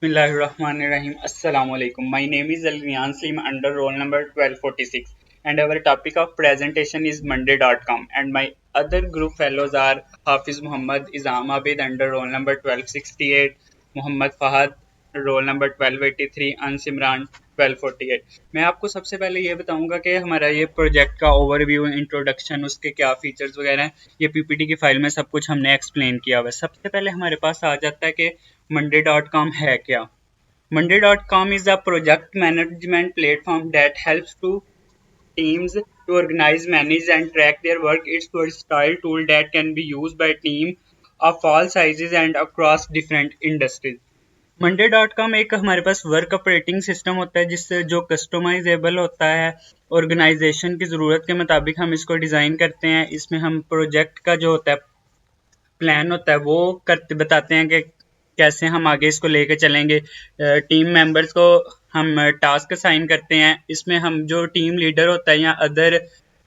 Bismillahirrahmanirrahim. Assalamu alaikum. My name is Alvian Slim under roll number 1246 and our topic of presentation is Monday.com and my other group fellows are Hafiz Muhammad Izam Abid under roll number 1268, Muhammad Fahad role number 1283 अनसिमरान 1248। मैं आपको सबसे पहले ये बताऊंगा कि हमारा ये project का ओवरव्यू इंट्रोडक्शन उसके क्या फीचर्स वगैरह हैं, ये पीपीटी की फाइल में सब कुछ हमने एक्सप्लेन किया हुआ है। सबसे पहले हमारे पास आ जाता है कि monday.com है क्या। monday.com is a project management platform that helps to teams to organize, manage and track their work. It's a versatile tool that can be used by teams of all sizes and across different industries. monday.com एक हमारे पास work operating system होता है जिससे जो customisable होता है, organisation की ज़रूरत के मुताबिक हम इसको डिज़ाइन करते हैं। इसमें हम प्रोजेक्ट का जो होता है प्लान होता है वो करते बताते हैं कि कैसे हम आगे इसको लेके चलेंगे। टीम मेंबर्स को हम टास्क असाइन करते हैं। इसमें हम जो टीम लीडर होता है या अदर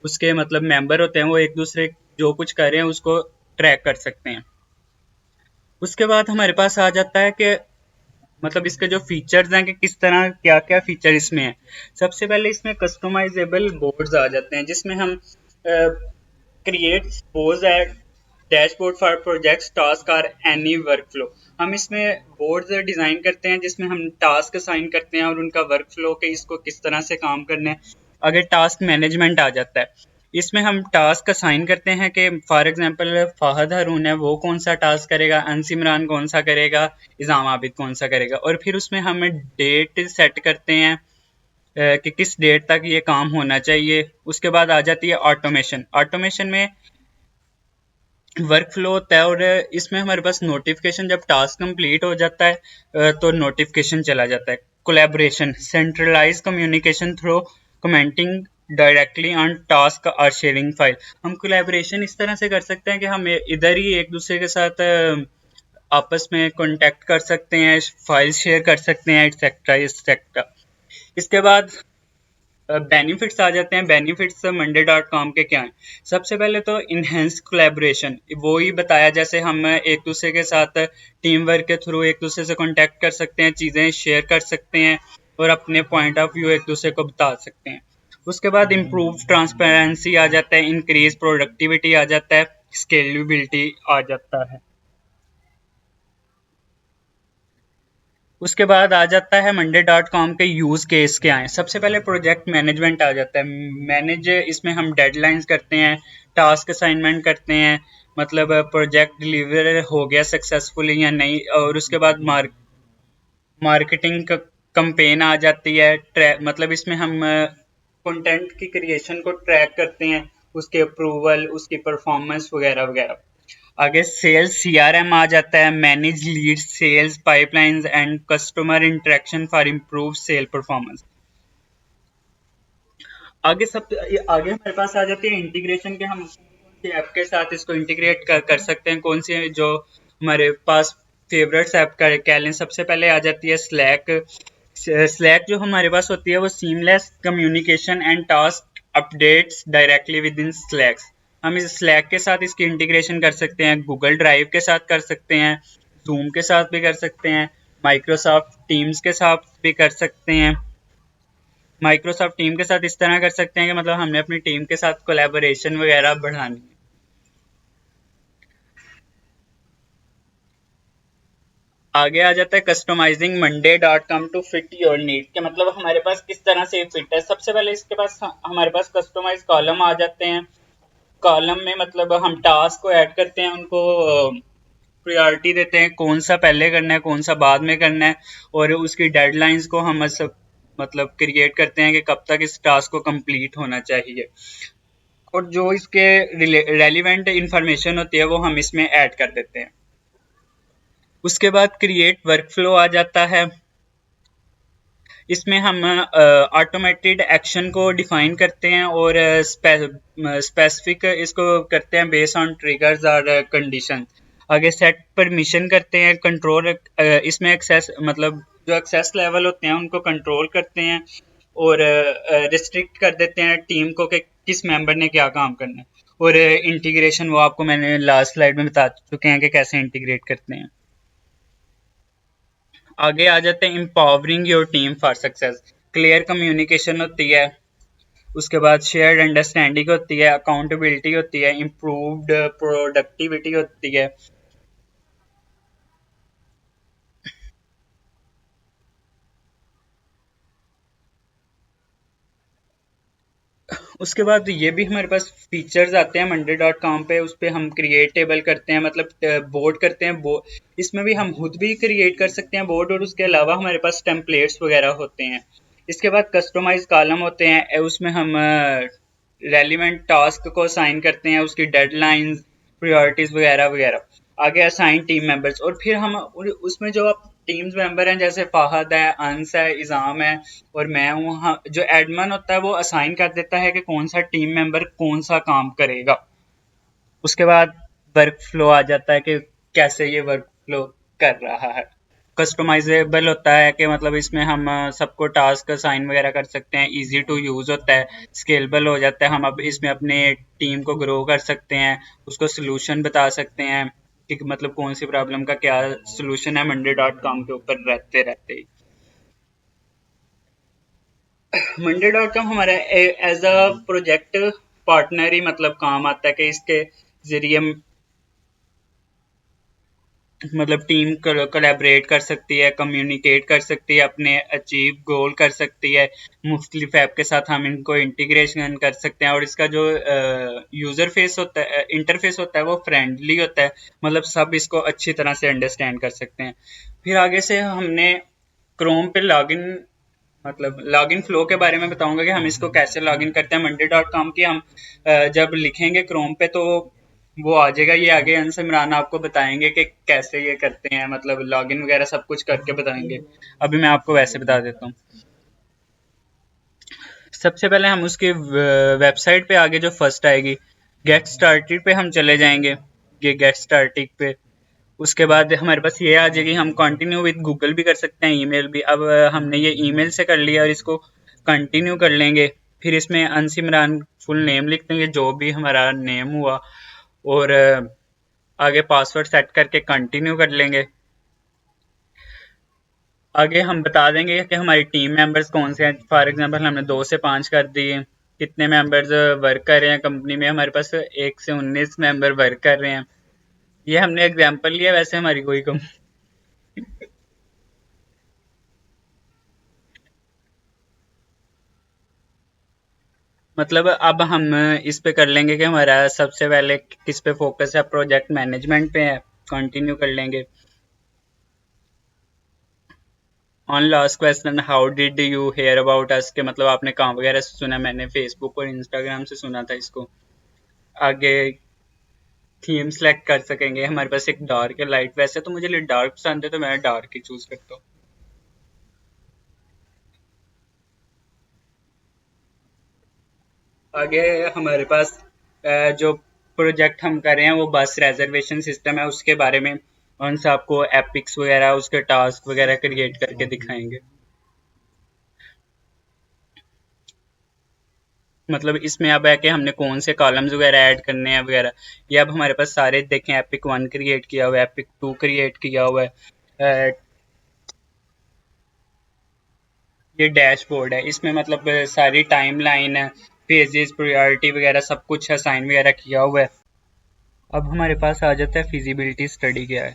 उसके मतलब मेंबर होते हैं वो एक दूसरे जो कुछ कर रहे हैं उसको ट्रैक कर सकते हैं। उसके बाद हमारे पास आ जाता है कि मतलब इसके जो फीचर्स हैं कि किस तरह क्या क्या फीचर इसमें है। सबसे पहले इसमें कस्टमाइजेबल बोर्ड्स आ जाते हैं जिसमें हम क्रिएट सपोज है डैशबोर्ड फॉर प्रोजेक्ट्स टास्क और एनी वर्कफ्लो। हम इसमें बोर्ड्स डिज़ाइन करते हैं जिसमें हम टास्क असाइन करते हैं और उनका वर्कफ्लो के इसको किस तरह से काम करना है। आगे टास्क मैनेजमेंट आ जाता है। इसमें हम टास्क असाइन करते हैं कि फॉर एग्जांपल फ़ाहद हारून है वो कौन सा टास्क करेगा, अनसिमरान कौन सा करेगा, इज़ाम आबिद कौन सा करेगा। और फिर उसमें हम डेट सेट करते हैं कि किस डेट तक ये काम होना चाहिए। उसके बाद आ जाती है ऑटोमेशन। ऑटोमेशन में वर्क फ्लो होता है और इसमें हमारे पास नोटिफिकेशन जब टास्क कंप्लीट हो जाता है तो नोटिफिकेशन चला जाता है। Collaboration centralize communication through commenting directly on task और शेयरिंग फाइल। हम कोलैबोरेशन इस तरह से कर सकते हैं कि हम इधर ही एक दूसरे के साथ आपस में कांटेक्ट कर सकते हैं, फाइल शेयर कर सकते हैं एक्सेट्रा एक्सेट्रा। इसके बाद बेनिफिट्स आ जाते हैं। बेनिफिट्स monday.com के क्या हैं। सबसे पहले तो इनहेंस कोलैबोरेशन, वो ही बताया जैसे हम एक दूसरे के साथ टीम वर्क के थ्रू एक दूसरे से कांटेक्ट कर सकते हैं, चीज़ें शेयर कर सकते हैं और अपने पॉइंट ऑफ व्यू एक दूसरे को बता सकते हैं। उसके बाद इम्प्रूव ट्रांसपेरेंसी आ जाता है, इंक्रीज प्रोडक्टिविटी आ जाता है, स्केलेबिलिटी आ जाता है। उसके बाद आ जाता है monday.com के यूज़ केस क्या हैं। सबसे पहले प्रोजेक्ट मैनेजमेंट आ जाता है। मैनेज इसमें हम डेडलाइंस करते हैं, टास्क असाइनमेंट करते हैं, मतलब प्रोजेक्ट डिलीवर हो गया सक्सेसफुली या नहीं। और उसके बाद मार्केटिंग कंपेन आ जाती है। मतलब इसमें हम कंटेंट की क्रिएशन को ट्रैक करते हैं, उसके अप्रूवल, उसकी परफॉर्मेंस वगैरह वगैरह। आगे सेल्स सीआरएम आ जाता है, manage lead sales pipelines and customer interaction for improve sale performance. आगे हमारे पास आ जाती है इंटीग्रेशन के, हम कौन सी ऐप के साथ इसको इंटीग्रेट कर सकते हैं, कौन सी जो हमारे पास फेवरेट्स ऐप का कह लें। सबसे पहले आ जाती है स्लैक। स्लैक जो हमारे पास होती है वो seamless communication and task updates directly with in slacks. हम इस स्लैक के साथ इसकी इंटीग्रेशन कर सकते हैं, गूगल ड्राइव के साथ कर सकते हैं, जूम के साथ भी कर सकते हैं, माइक्रोसॉफ्ट टीम्स के साथ भी कर सकते हैं। माइक्रोसॉफ्ट टीम के साथ इस तरह कर सकते हैं कि मतलब हमने अपनी टीम के साथ कोलैबोरेशन वगैरह बढ़ानी है। आगे आ जाता है customizing monday.com to fit your need, के मतलब हमारे पास किस तरह से फिट है। सबसे पहले इसके पास हमारे पास कस्टमाइज कॉलम आ जाते हैं। कॉलम में मतलब हम टास्क को ऐड करते हैं, उनको प्रायोरिटी देते हैं, कौन सा पहले करना है कौन सा बाद में करना है, और उसकी डेडलाइंस को हम सब मतलब क्रिएट करते हैं कि कब तक इस टास्क को कंप्लीट होना चाहिए। और जो इसके रेलिवेंट इंफॉर्मेशन होती है वो हम इसमें ऐड कर देते हैं। उसके बाद क्रिएट वर्कफ्लो आ जाता है। इसमें हम ऑटोमेटेड एक्शन को डिफाइन करते हैं और स्पेसिफिक इसको करते हैं बेस्ड ऑन ट्रिगर्स और कंडीशन। आगे सेट परमिशन करते हैं, कंट्रोल इसमें एक्सेस मतलब जो एक्सेस लेवल होते हैं उनको कंट्रोल करते हैं और रिस्ट्रिक्ट कर देते हैं टीम को कि किस मेंबर ने क्या काम करना है। और इंटीग्रेशन वो आपको मैंने लास्ट स्लाइड में बता चुके हैं कि कैसे इंटीग्रेट करते हैं। आगे आ जाते हैं empowering your team for success. Clear communication होती है, उसके बाद शेयर्ड अंडरस्टैंडिंग होती है, अकाउंटेबिलिटी होती है, इम्प्रूव्ड प्रोडक्टिविटी होती है। उसके बाद ये भी हमारे पास फीचर्स आते हैं मंडे डॉट कॉम पे, उस पर हम क्रिएट टेबल करते हैं, मतलब बोर्ड करते हैं। इसमें भी हम खुद भी क्रिएट कर सकते हैं बोर्ड, और उसके अलावा हमारे पास टेम्पलेट्स वगैरह होते हैं। इसके बाद कस्टमाइज कॉलम होते हैं, उसमें हम रेलिवेंट टास्क को असाइन करते हैं, उसकी डेडलाइंस, प्रायोरिटीज वगैरह वगैरह। आगे असाइन टीम मेंबर्स, और फिर हम उसमें जो आप टीम्स मेंबर हैं, जैसे फाहद है, अंस है, इज़ाम है और मैं हूँ, जो एडमिन होता है वो असाइन कर देता है कि कौन सा टीम मेंबर कौन सा काम करेगा। उसके बाद वर्क फ्लो आ जाता है कि कैसे ये वर्क फ्लो कर रहा है। कस्टमाइजेबल होता है कि मतलब इसमें हम सबको टास्क असाइन वगैरह कर सकते हैं, इजी टू यूज़ होता है, स्केलेबल हो जाता है। हम अब इसमें अपने टीम को ग्रो कर सकते हैं, उसको सोल्यूशन बता सकते हैं कि मतलब कौन सी प्रॉब्लम का क्या सोल्यूशन है मंडे डॉट कॉम के ऊपर रहते रहते ही। मंडे डॉट कॉम हमारा एज अ प्रोजेक्ट पार्टनर ही मतलब काम आता है कि इसके जरिए मतलब टीम कोलैबोरेट कर सकती है, कम्युनिकेट कर सकती है, अपने अचीव गोल कर सकती है। मुख्तलिफ ऐप के साथ हम इनको इंटीग्रेशन कर सकते हैं, और इसका जो यूज़र फेस होता है, इंटरफेस होता है, वो फ्रेंडली होता है, मतलब सब इसको अच्छी तरह से अंडरस्टैंड कर सकते हैं। फिर आगे से हमने क्रोम पे लॉगिन, मतलब लॉगिन फ्लो के बारे में बताऊंगा कि हम इसको कैसे लॉगिन करते हैं मंडे डॉट कॉम की। हम जब लिखेंगे क्रोम पे तो वो आ जाएगा, ये आगे अंश इमरान आपको बताएंगे कि कैसे ये करते हैं, मतलब लॉगिन वगैरह सब कुछ करके बताएंगे। अभी मैं आपको वैसे बता देता हूँ। सबसे पहले हम उसके वेबसाइट पे आगे जो फर्स्ट आएगी गेट स्टार्टेड पे हम चले जाएंगे, ये गेट स्टार्टेड पे। उसके बाद हमारे पास ये आ जाएगी, हम कंटिन्यू विद गूगल भी कर सकते हैं, ईमेल भी। अब हमने ये ईमेल से कर लिया और इसको कंटिन्यू कर लेंगे। फिर इसमें अंश इमरान फुल नेम लिख देंगे, जो भी हमारा नेम हुआ, और आगे पासवर्ड सेट करके कंटिन्यू कर लेंगे। आगे हम बता देंगे कि हमारी टीम मेंबर्स कौन से हैं। फॉर एग्जांपल हमने 2 से 5 कर दिए। कितने मेंबर्स वर्क कर रहे हैं कंपनी में, हमारे पास 1 से 19 मेंबर वर्क कर रहे हैं। ये हमने एग्जांपल लिया, वैसे हमारी कोई कम मतलब अब हम इस पे कर लेंगे कि हमारा सबसे पहले किस पे फोकस है, प्रोजेक्ट मैनेजमेंट पे है, कंटिन्यू कर लेंगे। On last question, how did you hear about us, के मतलब आपने कहाँ वगैरह से सुना। मैंने फेसबुक और इंस्टाग्राम से सुना था इसको। आगे थीम सेलेक्ट कर सकेंगे, हमारे पास एक डार्क है लाइट, वैसे तो मुझे डार्क पसंद है तो मैं डार्क ही चूज करता हूँ। आगे हमारे पास जो प्रोजेक्ट हम कर रहे हैं वो बस रिजर्वेशन सिस्टम है, उसके बारे में उन से आपको एपिक्स वगैरह उसके टास्क वगैरह क्रिएट करके दिखाएंगे। मतलब इसमें अब है कि हमने कौन से कॉलम्स वगैरह ऐड करने हैं वगैरह। ये अब हमारे पास सारे देखें, एपिक 1 क्रिएट किया हुआ है, एपिक 2 क्रिएट किया हुआ है। ये डैशबोर्ड है, इसमें मतलब सारी टाइम लाइन है, पेजेस, प्रायोरिटी वगैरह सब कुछ असाइन वगैरह किया हुआ है। अब हमारे पास आ जाता है फिजिबिलिटी स्टडी क्या है।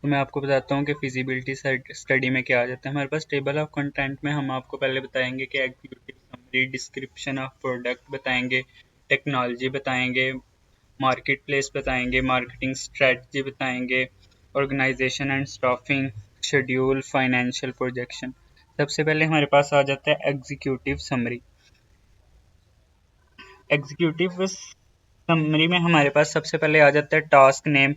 तो मैं आपको बताता हूँ कि फिजिबिलिटी स्टडी में क्या आ जाता है। हमारे पास टेबल ऑफ कंटेंट में हम आपको पहले बताएंगे कि executive summary, description of product बताएंगे, टेक्नोलॉजी बताएंगे, मार्केट प्लेस बताएंगे, मार्केटिंग स्ट्रेटजी बताएंगे, organization and staffing, schedule, financial projection. सबसे पहले हमारे पास आ जाता है एग्जीक्यूटिव समरी। एग्जीक्यूटिव समरी में हमारे पास सबसे पहले आ जाता है टास्क नेम।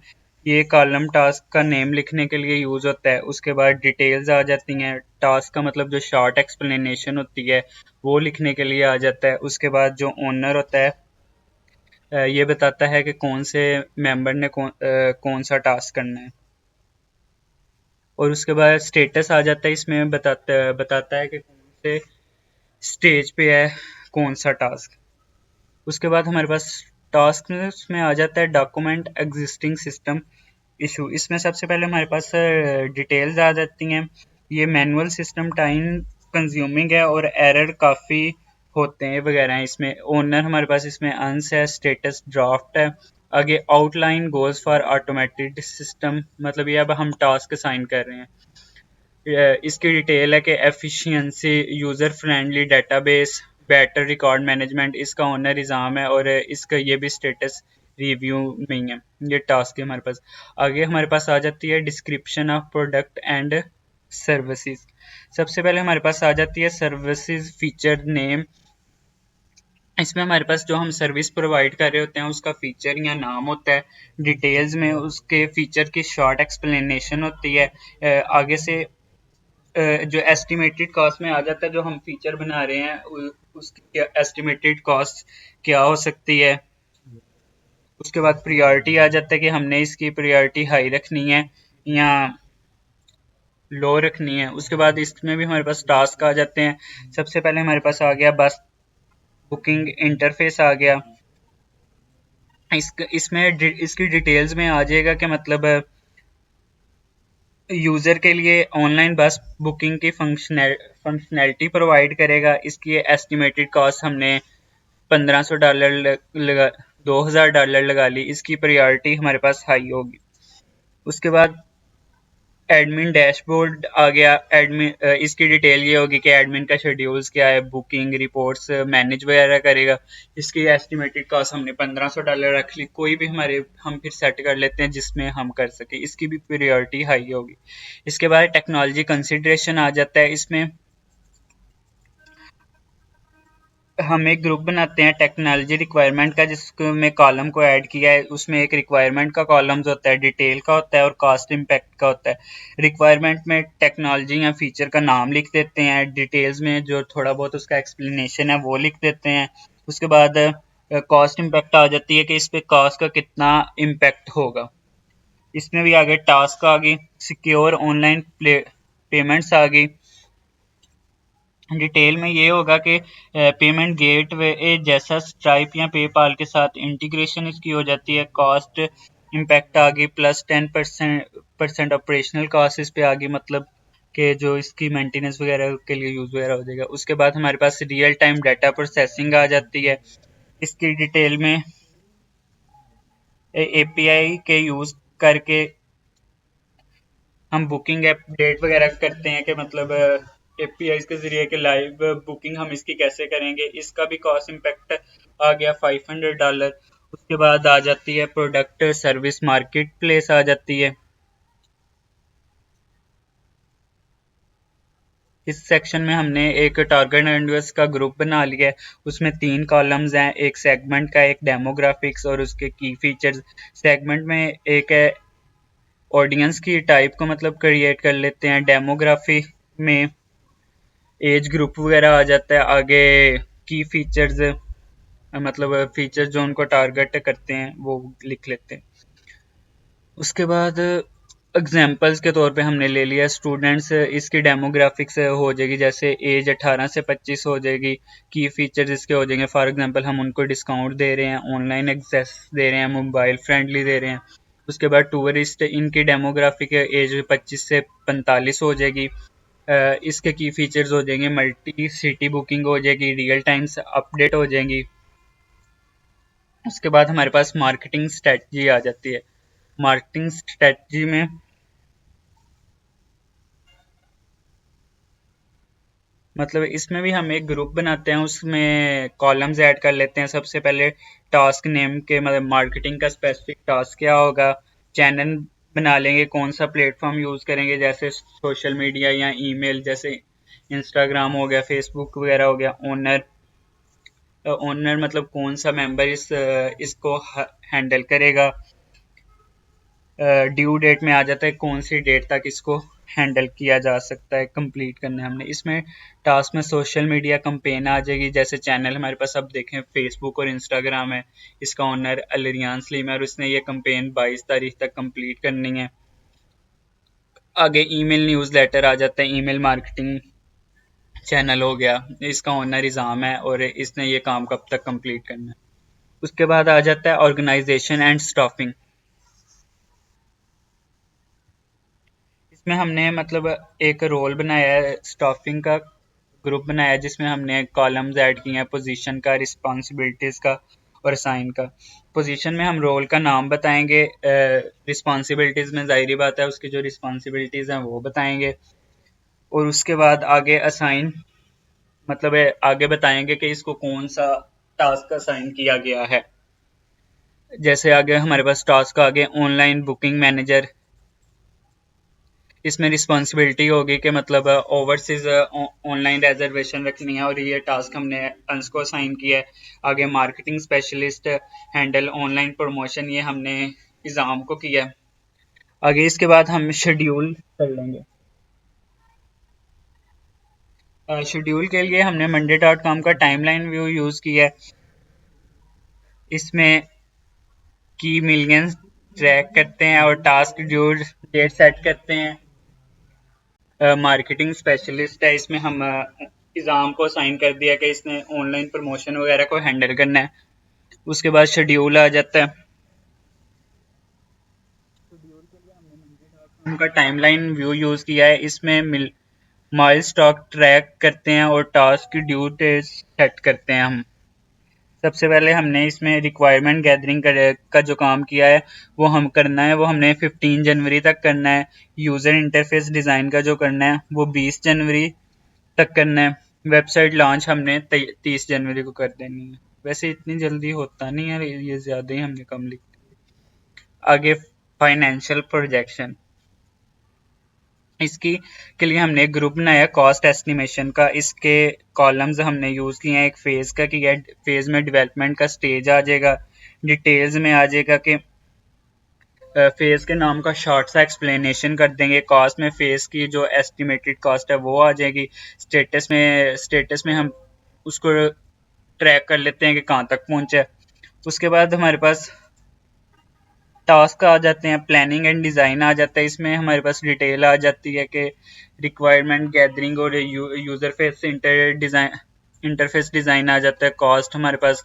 ये कॉलम टास्क का नेम लिखने के लिए यूज होता है। उसके बाद डिटेल्स आ जाती हैं, टास्क का मतलब जो शॉर्ट एक्सप्लेनेशन होती है वो लिखने के लिए आ जाता है। उसके बाद जो ओनर होता है ये बताता है कि कौन से मेंबर ने कौन सा टास्क करना है। और उसके बाद स्टेटस आ जाता है, इसमें बताता है कि कौन से स्टेज पे है कौन सा टास्क। उसके बाद हमारे पास टास्क में आ जाता है डॉक्यूमेंट एग्जिस्टिंग सिस्टम। इशू। इसमें सबसे पहले हमारे पास डिटेल्स आ जाती हैं। ये मैनुअल सिस्टम टाइम कंज्यूमिंग है और एरर काफ़ी होते हैं वगैरह हैं। इसमें ओनर हमारे पास इसमें अंस है, स्टेटस ड्राफ्ट है। आगे outline goes for automated system, मतलब ये अब हम टास्क असाइन कर रहे हैं। इसकी डिटेल है कि efficiency, user friendly database, better record management. इसका ओनर निज़ाम है और इसका ये भी स्टेटस रिव्यू में ही है। ये टास्क है हमारे पास। आगे हमारे पास आ जाती है description of product and services. सबसे पहले हमारे पास आ जाती है सर्विसेज फीचर नेम। इसमें हमारे पास जो हम सर्विस प्रोवाइड कर रहे होते हैं उसका फीचर या नाम होता है। डिटेल्स में उसके फीचर की शॉर्ट एक्सप्लेनेशन होती है। आगे से जो एस्टिमेटेड कॉस्ट में आ जाता है, जो हम फीचर बना रहे हैं उसकी एस्टिमेटेड कॉस्ट क्या हो सकती है। उसके बाद प्रायोरिटी आ जाता है कि हमने इसकी प्रायोरिटी हाई रखनी है या लो रखनी है। उसके बाद इसमें भी हमारे पास टास्क आ जाते हैं। सबसे पहले हमारे पास आ गया बस बुकिंग इंटरफेस आ गया। इसमें इसकी डिटेल्स में आ जाएगा कि मतलब यूज़र के लिए ऑनलाइन बस बुकिंग की फंक्शनैलिटी प्रोवाइड करेगा। इसकी एस्टिमेटेड कॉस्ट हमने $1500 लगा, $2000 लगा ली। इसकी प्रायोरिटी हमारे पास हाई होगी। उसके बाद एडमिन डैशबोर्ड आ गया। एडमिन इसकी डिटेल ये होगी कि एडमिन का शेड्यूल्स क्या है, बुकिंग रिपोर्ट्स मैनेज वगैरह करेगा। इसकी एस्टिमेटेड कॉस्ट हमने $1500 रख ली। कोई भी हम फिर सेट कर लेते हैं जिसमें हम कर सके। इसकी भी प्रायोरिटी हाई होगी। इसके बाद टेक्नोलॉजी कंसिडरेशन आ जाता है। इसमें हम एक ग्रुप बनाते हैं टेक्नोलॉजी रिक्वायरमेंट का, जिसमें कॉलम को ऐड किया है। उसमें एक रिक्वायरमेंट का कॉलम्स होता है, डिटेल का होता है और कॉस्ट इम्पैक्ट का होता है। रिक्वायरमेंट में टेक्नोलॉजी या फीचर का नाम लिख देते हैं। डिटेल्स में जो थोड़ा बहुत उसका एक्सप्लेनेशन है वो लिख देते हैं। उसके बाद कॉस्ट इम्पैक्ट आ जाती है कि इस पे कॉस्ट का कितना इम्पैक्ट होगा। इसमें भी आगे टास्क आ गई, सिक्योर ऑनलाइन पेमेंट्स आ गई। डिटेल में ये होगा कि पेमेंट गेटवे जैसा स्ट्राइप या पेपाल के साथ इंटीग्रेशन इसकी हो जाती है। कॉस्ट इम्पैक्ट आ गई +10% ऑपरेशनल कॉस्ट इस पे आ गई, मतलब कि जो इसकी मेंटेनेंस वगैरह के लिए यूज़ वगैरह हो जाएगा। उसके बाद हमारे पास रियल टाइम डाटा प्रोसेसिंग आ जाती है। इसकी डिटेल में एपीआई के यूज़ करके हम बुकिंग अपडेट वगैरह करते हैं कि मतलब एपीआई के जरिए के लाइव बुकिंग हम इसकी कैसे करेंगे। इसका भी कॉस्ट इम्पैक्ट आ गया $500। उसके बाद आ जाती है प्रोडक्ट सर्विस मार्केट प्लेस आ जाती है। इस सेक्शन में हमने एक टारगेट ऑडियंस का ग्रुप बना लिया है। उसमें 3 कॉलम्स हैं, एक सेगमेंट का, एक डेमोग्राफिक्स और उसके की फीचर्स। सेगमेंट में एक है ऑडियंस की टाइप को मतलब क्रिएट कर लेते हैं। डेमोग्राफी में एज ग्रुप वगैरह आ जाता है। आगे की फीचर्स मतलब फीचर्स जो उनको टारगेट करते हैं वो लिख लेते हैं। उसके बाद एग्जांपल्स के तौर पे हमने ले लिया स्टूडेंट्स। इसकी डेमोग्राफिक्स हो जाएगी, जैसे एज 18 से 25 हो जाएगी। की फीचर्स इसके हो जाएंगे, फॉर एग्जांपल हम उनको डिस्काउंट दे रहे हैं, ऑनलाइन एक्सेस दे रहे हैं, मोबाइल फ्रेंडली दे रहे हैं। उसके बाद टूरिस्ट, इनकी डेमोग्राफिक एज 25 से 45 हो जाएगी। इसके की फीचर्स हो जाएंगे, मल्टी सिटी बुकिंग हो जाएगी, रियल टाइम्स अपडेट हो जाएंगी। उसके बाद हमारे पास मार्केटिंग स्ट्रेटजी आ जाती है। मार्केटिंग स्ट्रेटजी में मतलब इसमें भी हम एक ग्रुप बनाते हैं, उसमें कॉलम्स ऐड कर लेते हैं। सबसे पहले टास्क नेम के मतलब मार्केटिंग का स्पेसिफिक टास्क क्या होगा। चैनल बना लेंगे, कौन सा प्लेटफॉर्म यूज़ करेंगे, जैसे सोशल मीडिया या ईमेल, जैसे इंस्टाग्राम हो गया, फेसबुक वगैरह हो गया। ओनर मतलब कौन सा मेंबर इसको हैंडल करेगा। ड्यू डेट में आ जाता है कौन सी डेट तक इसको हैंडल किया जा सकता है, कंप्लीट करना है हमने। इसमें टास्क में सोशल मीडिया कंपेन आ जाएगी, जैसे चैनल हमारे पास अब देखें फेसबुक और इंस्टाग्राम है। इसका ओनर अलियान सलीम है और उसने ये कंपेन 22 तारीख तक कंप्लीट करनी है। आगे ईमेल न्यूज़ लेटर आ जाता है, ईमेल मार्केटिंग चैनल हो गया। इसका ओनर इज़ाम है और इसने ये काम कब तक कंप्लीट करना है। उसके बाद आ जाता है ऑर्गेनाइजेशन एंड स्टाफिंग। इसमें हमने मतलब एक रोल बनाया है, स्टाफिंग का ग्रुप बनाया है, जिसमें हमने कॉलम्स ऐड किए हैं पोजीशन का, रिस्पॉन्सिबिलिटीज़ का और साइन का। पोजीशन में हम रोल का नाम बताएंगे, रिस्पॉन्सिबिलिटीज़ में ज़ाहिरी बात है उसकी जो रिस्पॉन्सिबिलिटीज़ हैं वो बताएंगे, और उसके बाद आगे असाइन मतलब आगे बताएंगे कि इसको कौन सा टास्क असाइन किया गया है। जैसे आगे हमारे पास टास्क आगे ऑनलाइन बुकिंग मैनेजर, इसमें रिस्पॉन्सिबिलिटी होगी कि मतलब ओवरसीज ऑनलाइन रिजर्वेशन रखनी है, और ये टास्क हमने अंश को असाइन किया है। आगे marketing specialist handle online promotion, ये हमने इज़ाम को किया है। आगे इसके बाद हम शेड्यूल कर लेंगे। शेड्यूल के लिए हमने monday.com का टाइमलाइन व्यू यूज़ किया है। इसमें की मिलियंस ट्रैक करते हैं और टास्क ड्यू डेट सेट करते हैं। मार्केटिंग स्पेशलिस्ट है, इसमें हम इज़ाम को साइन कर दिया कि इसने ऑनलाइन प्रमोशन वगैरह को हैंडल करना है। उसके बाद शेड्यूल आ जाता है। शेड्यूल के लिए हमने उनका टाइमलाइन व्यू यूज़ किया है। इसमें माइल स्टॉक ट्रैक करते हैं और टास्क की ड्यू डेट सेट करते हैं हम। सबसे पहले हमने इसमें रिक्वायरमेंट गैदरिंग का जो काम किया है वो हम करना है, वो हमने 15 जनवरी तक करना है। यूज़र इंटरफेस डिज़ाइन का जो करना है वो 20 जनवरी तक करना है। वेबसाइट लॉन्च हमने 30 जनवरी को कर देनी है। वैसे इतनी जल्दी होता नहीं है, ये ज़्यादा ही हमने कम लिखा। आगे फाइनेंशियल प्रोजेक्शन, इसकी के लिए हमने एक ग्रुप बनाया कॉस्ट एस्टिमेशन का। इसके कॉलम्स हमने यूज़ किए हैं। एक फ़ेज़ का किया है, फ़ेज़ में डेवलपमेंट का स्टेज आ जाएगा। डिटेल्स में आ जाएगा कि फ़ेज़ के नाम का शॉर्ट सा एक्सप्लेनेशन कर देंगे। कॉस्ट में फ़ेज़ की जो एस्टिमेटेड कॉस्ट है वो आ जाएगी। स्टेटस में हम उसको ट्रैक कर लेते हैं कि कहाँ तक पहुँचा है। उसके बाद हमारे पास टास्क आ जाते हैं, प्लानिंग एंड डिज़ाइन आ जाता है। इसमें हमारे पास डिटेल आ जाती है कि रिक्वायरमेंट गैदरिंग और यूज़र फेस इंटरफेस डिज़ाइन आ जाता है। कॉस्ट हमारे पास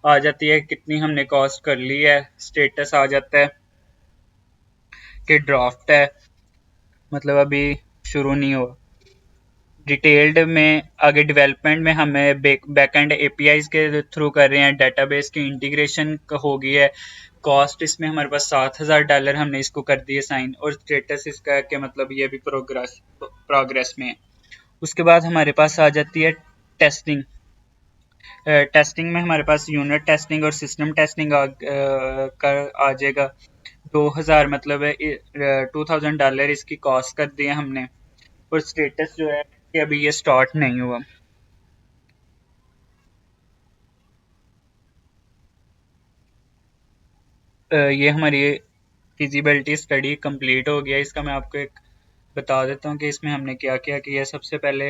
आ जाती है, कितनी हमने कॉस्ट कर ली है। स्टेटस आ जाता है कि ड्राफ्ट है, मतलब अभी शुरू नहीं हुआ। डिटेल्ड में आगे डेवलपमेंट में हमें बैकएंड एपीआईज के थ्रू कर रहे हैं, डेटाबेस की इंटीग्रेशन हो गई है। कॉस्ट इसमें हमारे पास $7,000 हमने इसको कर दिए साइन, और स्टेटस इसका है कि मतलब ये भी प्रोग्रेस में है। उसके बाद हमारे पास आ जाती है टेस्टिंग। टेस्टिंग में हमारे पास यूनिट टेस्टिंग और सिस्टम टेस्टिंग आ जाएगा। 2000 मतलब $2,000 इसकी कॉस्ट कर दिए हमने, और स्टेटस जो है कि अभी ये स्टार्ट नहीं हुआ। ये हमारी फिजिबिलिटी स्टडी कंप्लीट हो गया। इसका मैं आपको एक बता देता हूँ कि इसमें हमने क्या क्या किया। सबसे पहले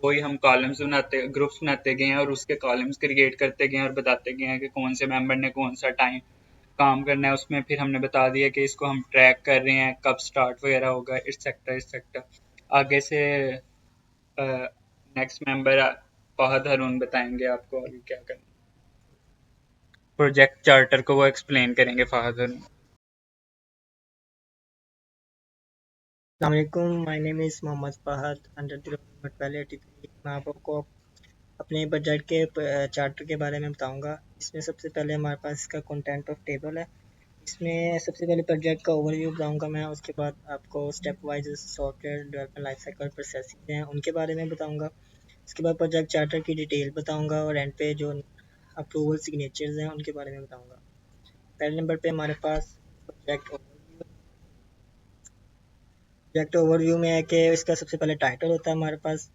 वही हम कॉलम्स बनाते ग्रुप्स बनाते गए हैं, और उसके कॉलम्स क्रिएट करते गए हैं और बताते गए हैं कि कौन से मेंबर ने कौन सा टाइम काम करना है। उसमें फिर हमने बता दिया कि इसको हम ट्रैक कर रहे हैं, कब स्टार्ट वगैरह होगा, एक्सेट्रा। आगे से नेक्स्ट मेंबर फहद हारून बताएंगे आपको आगे क्या करना। प्रोजेक्ट चार्टर को वो एक्सप्लेन करेंगे फहद हारून। अस्सलामुअलैकुम, my name is Mohammad Fahad under the role number 1283। मैं आपको अपने बजट के चार्टर के बारे में बताऊंगा। इसमें सबसे पहले हमारे पास इसका कंटेंट ऑफ टेबल है। इसमें सबसे पहले प्रोजेक्ट का ओवरव्यू बताऊंगा मैं। उसके बाद आपको step wise software development life cycle processing हैं उनके बारे में बताऊंगा। उसके बाद प्रोजेक्ट चार्टर की डिटेल बताऊंगा, और एंड पे जो अप्रूवल सिग्नेचर्स हैं उनके बारे में बताऊंगा। पहले नंबर पे हमारे पास प्रोजेक्ट प्रोजेक्ट ओवरव्यू में है कि इसका सबसे पहले टाइटल होता है हमारे पास।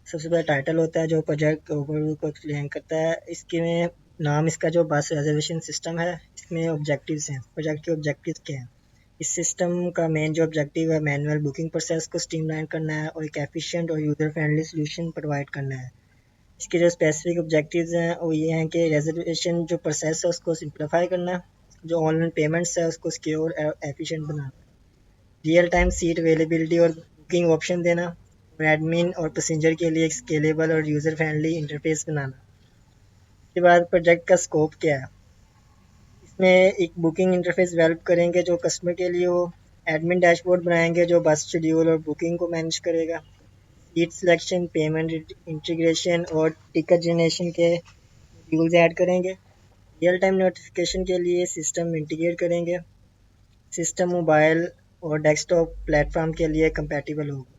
सबसे पहले टाइटल होता है जो प्रोजेक्ट ओवरव्यू को एक्सप्लेन करता है। इसके में नाम इसका जो बस रिजर्वेशन सिस्टम है, इसमें ऑब्जेक्टिव्स हैं, प्रोजेक्ट के ऑब्जेक्टिव्स क्या हैं। इस सिस्टम का मेन जो ऑब्जेक्टिव है मैनुअल बुकिंग प्रोसेस को स्ट्रीमलाइन करना है और एक एफिशिएंट और यूज़र फ्रेंडली सॉल्यूशन प्रोवाइड करना है। इसके जो स्पेसिफिक ऑब्जेक्टिव्स हैं वो ये हैं कि रिजर्वेशन जो प्रोसेस है उसको सिंप्लीफाई करना, जो ऑनलाइन पेमेंट्स है उसको सिक्योर और एफिशिएंट बनाना, रियल टाइम सीट अवेलेबिलिटी और बुकिंग ऑप्शन देना, और एडमिन और पैसेंजर के लिए एक स्केलेबल और यूज़र फ्रेंडली इंटरफेस बनाना। उसके बाद प्रोजेक्ट का स्कोप क्या है, इसमें एक बुकिंग इंटरफेस डेवलप करेंगे जो कस्टमर के लिए हो, एडमिन डैशबोर्ड बनाएंगे जो बस शेड्यूल और बुकिंग को मैनेज करेगा। सीट सिलेक्शन, पेमेंट इंटीग्रेशन और टिकट जनरेशन के मॉड्यूल्स ऐड करेंगे। रियल टाइम नोटिफिकेशन के लिए सिस्टम इंटीग्रेट करेंगे। सिस्टम मोबाइल और डेस्कटॉप प्लेटफॉर्म के लिए कंपैटिबल होगा।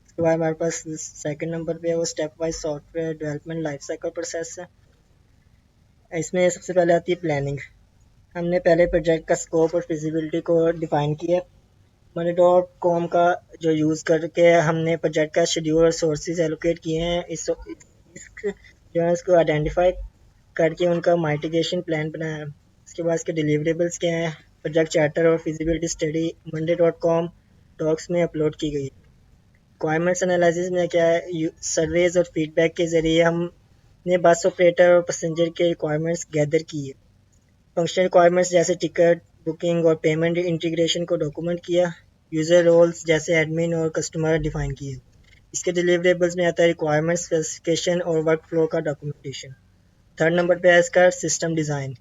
उसके बाद हमारे पास सेकंड नंबर पे है वो step wise software development life cycle process है। इसमें सबसे पहले आती है प्लानिंग। हमने पहले प्रोजेक्ट का स्कोप और फिजिबिलिटी को डिफाइन किया। मनी डॉट कॉम का जो यूज़ करके हमने प्रोजेक्ट का शेड्यूल और सोर्सेज एलोकेट किए हैं। इस जो है इसको आइडेंटिफाई करके उनका माइटिगेशन प्लान बनाया है। उसके बाद इसके डिलीवरेबल्स क्या हैं। प्रोजेक्ट चार्टर और feasibility study Monday dot com docs में अपलोड की गई। रिक्वायरमेंट्स एनालिसिस में क्या है, सर्वेज और फीडबैक के ज़रिए हमने बस ऑपरेटर और पैसेंजर के रिक्वायरमेंट्स गैदर की है। फंक्शनल रिक्वायरमेंट्स जैसे टिकट बुकिंग और पेमेंट इंटीग्रेशन को डॉक्यूमेंट किया। यूज़र रोल्स जैसे एडमिन और कस्टमर डिफाइन किए। इसके डिलीवरेबल्स में आता है रिक्वायरमेंट स्पेसिफिकेशन और वर्क फ्लो का डॉक्यूमेंटेशन। थर्ड नंबर पे है इसका सिस्टम डिज़ाइन।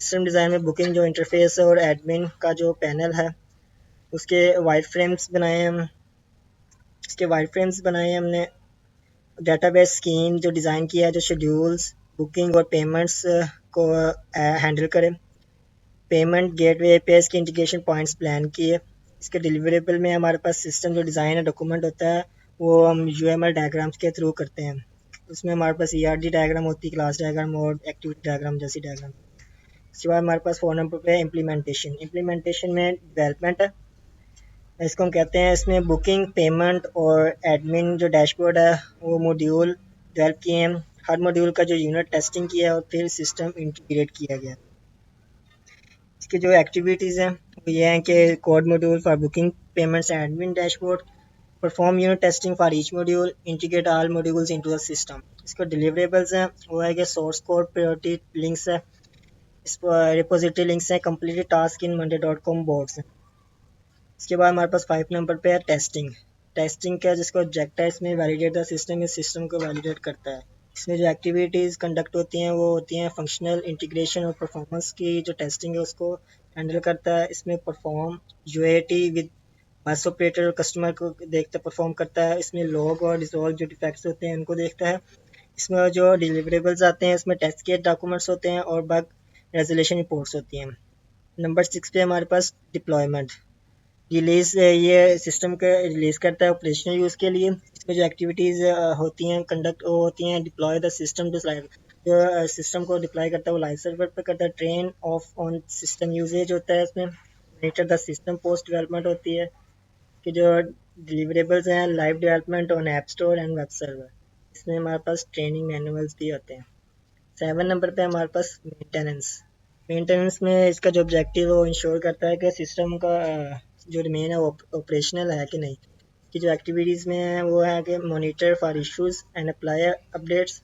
सिस्टम डिज़ाइन में बुकिंग जो इंटरफेस है और एडमिन का जो पैनल है उसके वाइट फ्रेम्स बनाए हैं हम। इसके वाइट फ्रेम्स बनाए हैं हमने। डेटाबेस स्कीम जो डिज़ाइन किया है जो शेड्यूल्स बुकिंग और पेमेंट्स को हैंडल करे। पेमेंट गेटवे एपीआईज़ की इंटीग्रेशन पॉइंट्स प्लान किए। इसके डिलीवरेबल में हमारे पास सिस्टम जो डिज़ाइन है डॉक्यूमेंट होता है वो हम यूएमएल डायग्राम्स के थ्रू करते हैं। उसमें हमारे पास ईआरडी डायग्राम होती है, क्लास डायग्राम और एक्टिविटी डायग्राम जैसी डायग्राम। उसके बाद हमारे पास 4 नंबर पे इम्प्लीमेंटेशन। इम्प्लीमेंटेशन में डेवलपमेंट है। इसको हम कहते हैं इसमें बुकिंग पेमेंट और एडमिन जो डैशबोर्ड है वो मॉड्यूल डेवलप किए हैं। हर मॉड्यूल का जो यूनिट टेस्टिंग किया है और फिर सिस्टम इंटीग्रेट किया गया। इसकी जो एक्टिविटीज़ हैं वो ये हैं कि code module for booking payments and admin dashboard, perform unit testing for each module, integrate all modules into the system. इसके डिलीवरेबल्स हैं वो है कि सोर्स कोड प्रायोरिटी लिंक्स है, इस पर रिपोजिटरी लिंक्स हैं, complete task in Monday dot com boards हैं। इसके बाद हमारे पास 5 नंबर पे है टेस्टिंग। टेस्टिंग का जिसका ऑब्जेक्ट है इसमें वैलिडेट द सिस्टम, इस सिस्टम को वैलिडेट करता है। इसमें जो एक्टिविटीज़ कंडक्ट होती हैं वो होती हैं फंक्शनल इंटीग्रेशन और परफॉर्मेंस की जो टेस्टिंग है उसको हैंडल करता है। इसमें perform UAT with bus operator और कस्टमर को देखता परफॉर्म करता है। इसमें लॉग और रिजॉल्व जो डिफेक्ट्स होते हैं उनको देखता है। इसमें जो डिलीवरेबल्स आते हैं इसमें टेस्ट केस डॉक्यूमेंट्स होते हैं और बग रेजोल्यूशन रिपोर्ट्स होती हैं। नंबर 6 पे हमारे पास डिप्लॉयमेंट। रिलीज़ ये सिस्टम का रिलीज़ करता है ऑपरेशनल यूज़ के लिए। इसमें जो एक्टिविटीज़ होती हैं कंडक्ट वो होती हैं डिप्लॉय द सिस्टम टू जो सिस्टम को डिप्लॉय करता है वो लाइव सर्वर पर करता है। Train off on system usage होता है इसमें। Monitor the system post development होती है कि जो डिलीवरेबल्स हैं live development on app store and web server. इसमें हमारे पास ट्रेनिंग मैनुअल्स भी होते हैं। 7 नंबर पे हमारे पास मेंटेनेंस। मेंटेनेंस में इसका जो ऑब्जेक्टिव है वो इंश्योर करता है कि सिस्टम का जो रिमेन है वो ऑपरेशनल है कि नहीं। की जो एक्टिविटीज़ में है वो है कि monitor for issues and apply updates,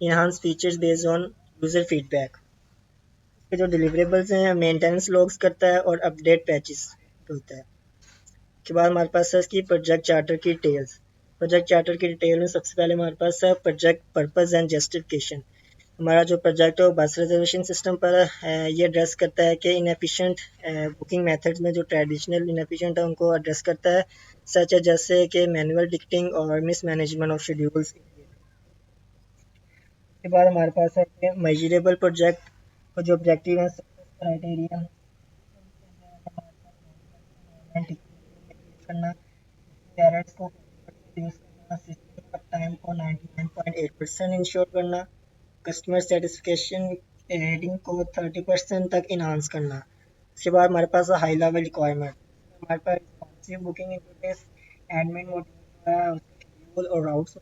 enhance features based on user feedback. इसके जो डिलीवरेबल्स हैं मेंटेनेंस लॉग्स करता है और अपडेट पैचेस होता है। उसके बाद हमारे पास है इसकी प्रोजेक्ट चार्टर की डिटेल्स। प्रोजेक्ट चार्टर की डिटेल में सबसे पहले हमारे पास है प्रोजेक्ट पर्पस एंड जस्टिफिकेशन। हमारा जो प्रोजेक्ट है वो बस रिजर्वेशन सिस्टम पर ये एड्रेस करता है कि इनएफिशिएंट बुकिंग मेथड्स में जो ट्रेडिशनल इनएफिशिएंट है उनको एड्रेस करता है, सच है जैसे कि मैनुअल टिकटिंग और मिस मैनेजमेंट ऑफ शेड्यूल्स। उसके बाद हमारे पास है कि मेजरेबल प्रोजेक्ट को जो ऑब्जेक्टिव है क्राइटेरिया करना, एरर्स को reduce करना, सिस्टम टाइम को 99.8% इंश्योर करना, कस्टमर सेटिस्फेक्शन रेटिंग को 30% तक इन्हांस करना। उसके बाद हमारे पास हाई लेवल रिक्वायरमेंट। हमारे पास responsive booking interface, admin module schedule और राउट्स।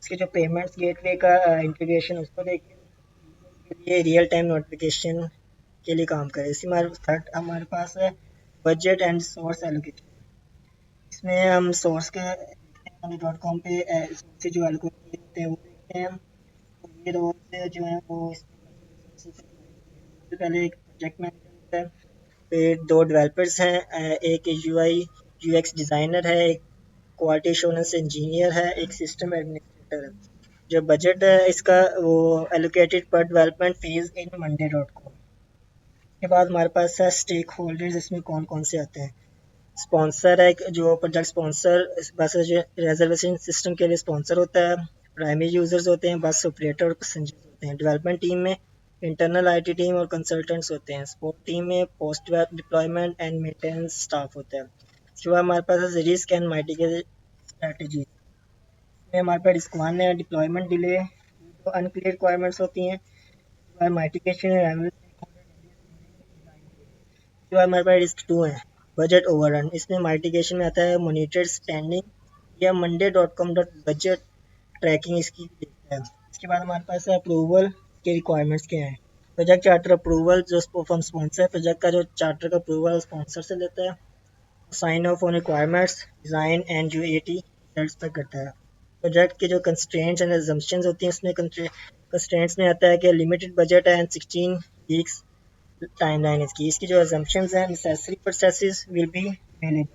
इसके जो पेमेंट्स गेटवे का इंटीग्रेशन उसको देखिए ये रियल टाइम नोटिफिकेशन के लिए काम करे। इसी हमारे पास है बजट एंड सोर्स एलोकेशन। इसमें हम सोर्स के डॉट कॉम पे से जो एलोकेट होते हैं वो देखते हैं। तो ये रोल जो है वो सबसे पहले एक प्रोजेक्ट मैनेजर होता है, फिर 2 डेवलपर्स हैं, एक यूआई यूएक्स डिज़ाइनर है, एक क्वालिटी एश्योरेंस इंजीनियर है, एक सिस्टम एडमिनिस्ट्रेटर है। जो बजट है इसका वो एलोकेटेड पर development fees in Monday dot com. के बाद हमारे पास है स्टेक होल्डर्स। इसमें कौन कौन से आते हैं। स्पॉन्सर है जो प्रोजेक्ट स्पॉन्सर बस रिजर्वेशन सिस्टम के लिए स्पॉन्सर होता है। प्राइमरी यूजर्स होते हैं, बस ऑपरेटर और पैसेंजर्स होते हैं। डेवलपमेंट टीम में इंटरनल आईटी टीम और कंसल्टेंट्स होते हैं। सपोर्ट टीम में post deployment and maintenance staff होता है। उसके बाद हमारे पास रिस्क एंड माइटिगेशन स्ट्रेटजी में हमारे पास रिस्क वन है डिप्लॉयमेंट डिले, तो अनक्लियर रिक्वायरमेंट्स होती हैं। माइटिगेशन जो हमारे पास रिस्क टू है बजट ओवररन। इसमें माइटिगेशन में आता है मॉनिटर स्टैंडिंग या Monday dot com dot budget tracking इसकी देखता है। इसके बाद हमारे पास है अप्रूवल के रिक्वायरमेंट्स क्या हैं। प्रोजेक्ट चार्टर अप्रूवल जो फ्रॉम स्पॉन्सर, प्रोजेक्ट का जो चार्टर का अप्रूवल स्पॉन्सर से लेता है। Sign off on requirements design and जो एटी रिजल्ट्स पर करता है। प्रोजेक्ट के जो कंस्ट्रेंट्स एंड अजम्पशंस होती हैं, उसमें कंस्ट्रेंट्स में आता है कि लिमिटेड बजट है एंड 16 वीक्स टाइमलाइन इसकी जो assumptions हैं necessary processes will be available।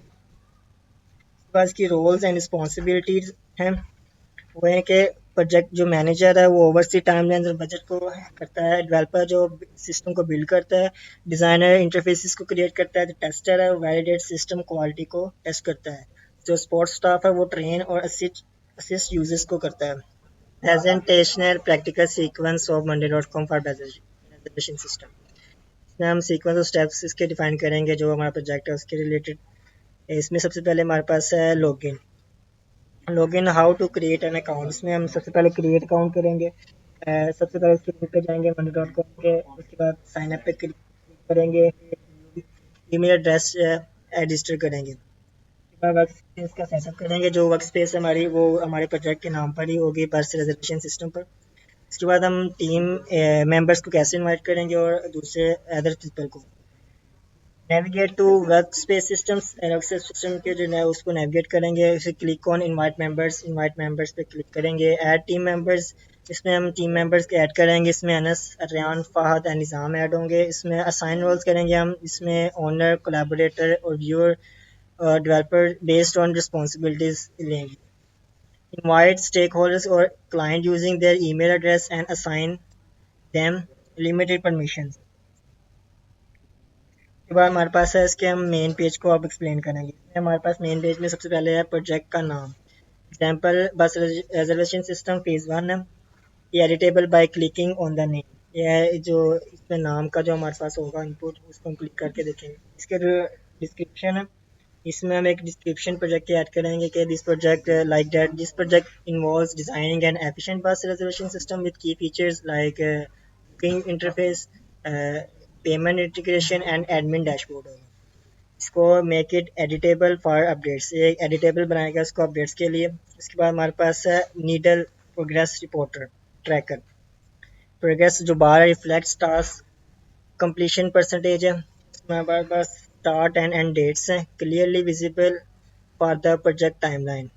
इसके बाद इसकी रोल्स एंड रिस्पॉन्सिबिलिटीज हैं, वो है कि प्रोजेक्ट जो मैनेजर है वो ओवरसी टाइमलाइन और बजट को करता है। डेवलपर जो सिस्टम को बिल्ड करता है। डिज़ाइनर इंटरफेसिस को क्रिएट करता है। टेस्टर है वो वैलिडेट सिस्टम क्वालिटी को टेस्ट करता है। जो सपोर्ट स्टाफ है वो ट्रेन और असिस्ट यूजर्स को करता है। Presentational practical sequence of Monday dot com for reservation system. इसमें हम सीक्वेंस ऑफ स्टेप्स इसके डिफाइन करेंगे जो हमारा प्रोजेक्ट है उसके रिलेटेड। इसमें सबसे पहले हमारे पास है login. Login how to create an account. इसमें हम सबसे पहले क्रिएट अकाउंट करेंगे। सबसे पहले उसके लिंक पे जाएंगे मंडे डॉट कॉम के। उसके बाद साइन अप पे क्लिक करेंगे। ईमेल एड्रेस रजिस्टर करेंगे। उसके बाद वर्क स्पेस का सेटअप करेंगे। जो वर्क स्पेस हमारी वो हमारे प्रोजेक्ट के नाम पर ही होगी, बस रिजर्वेशन सिस्टम पर। उसके बाद हम टीम मेंबर्स को कैसे इनवाइट करेंगे और दूसरे अदर पीपल को। Navigate to work space systems, work space system के जो है उसको नेविगेट करेंगे। उसे क्लिक ऑन इनवाइट मेंबर्स पे क्लिक करेंगे। ऐड टीम मेंबर्स, इसमें हम टीम मेंबर्स के ऐड करेंगे। इसमें अनस, रियान, फहद एंड निज़ाम ऐड होंगे। इसमें असाइन रोल्स करेंगे हम। इसमें ओनर, कोलैबोरेटर और व्यूअर और डेवलपर बेस्ड ऑन रिस्पॉन्सिबिलिटीज लेंगे। इनवाइट स्टेक होल्डर्स और client using there email address and assign them limited permissions. के बाद हमारे पास है इसके हम मेन पेज को अब एक्सप्लेन करेंगे। इसमें हमारे पास मेन पेज में सबसे पहले है प्रोजेक्ट का नाम। एग्जांपल बस रिजर्वेशन सिस्टम फेज वन है। ये editable by clicking on the name. ये है जो इसमें नाम का जो हमारे पास होगा इनपुट, उसको हम क्लिक करके देखेंगे। इसके जो डिस्क्रिप्शन है, इसमें हम एक डिस्क्रिप्शन प्रोजेक्ट की ऐड करेंगे कि this project like that this project involves designing N efficient बस रिजर्वेशन सिस्टम विद की features like booking interface, payment integration and admin dashboard होगा। इसको make it editable for updates, ये एडिटेबल बनाएगा इसको अपडेट्स के लिए। इसके बाद हमारे पास है needle progress reporter tracker. Progress जो बार है रिफ्लेक्ट्स टास्क कंप्लीशन परसेंटेज है। इसमें हमारे पास स्टार्ट एंड एंड डेट्स हैं clearly visible for the project timeline.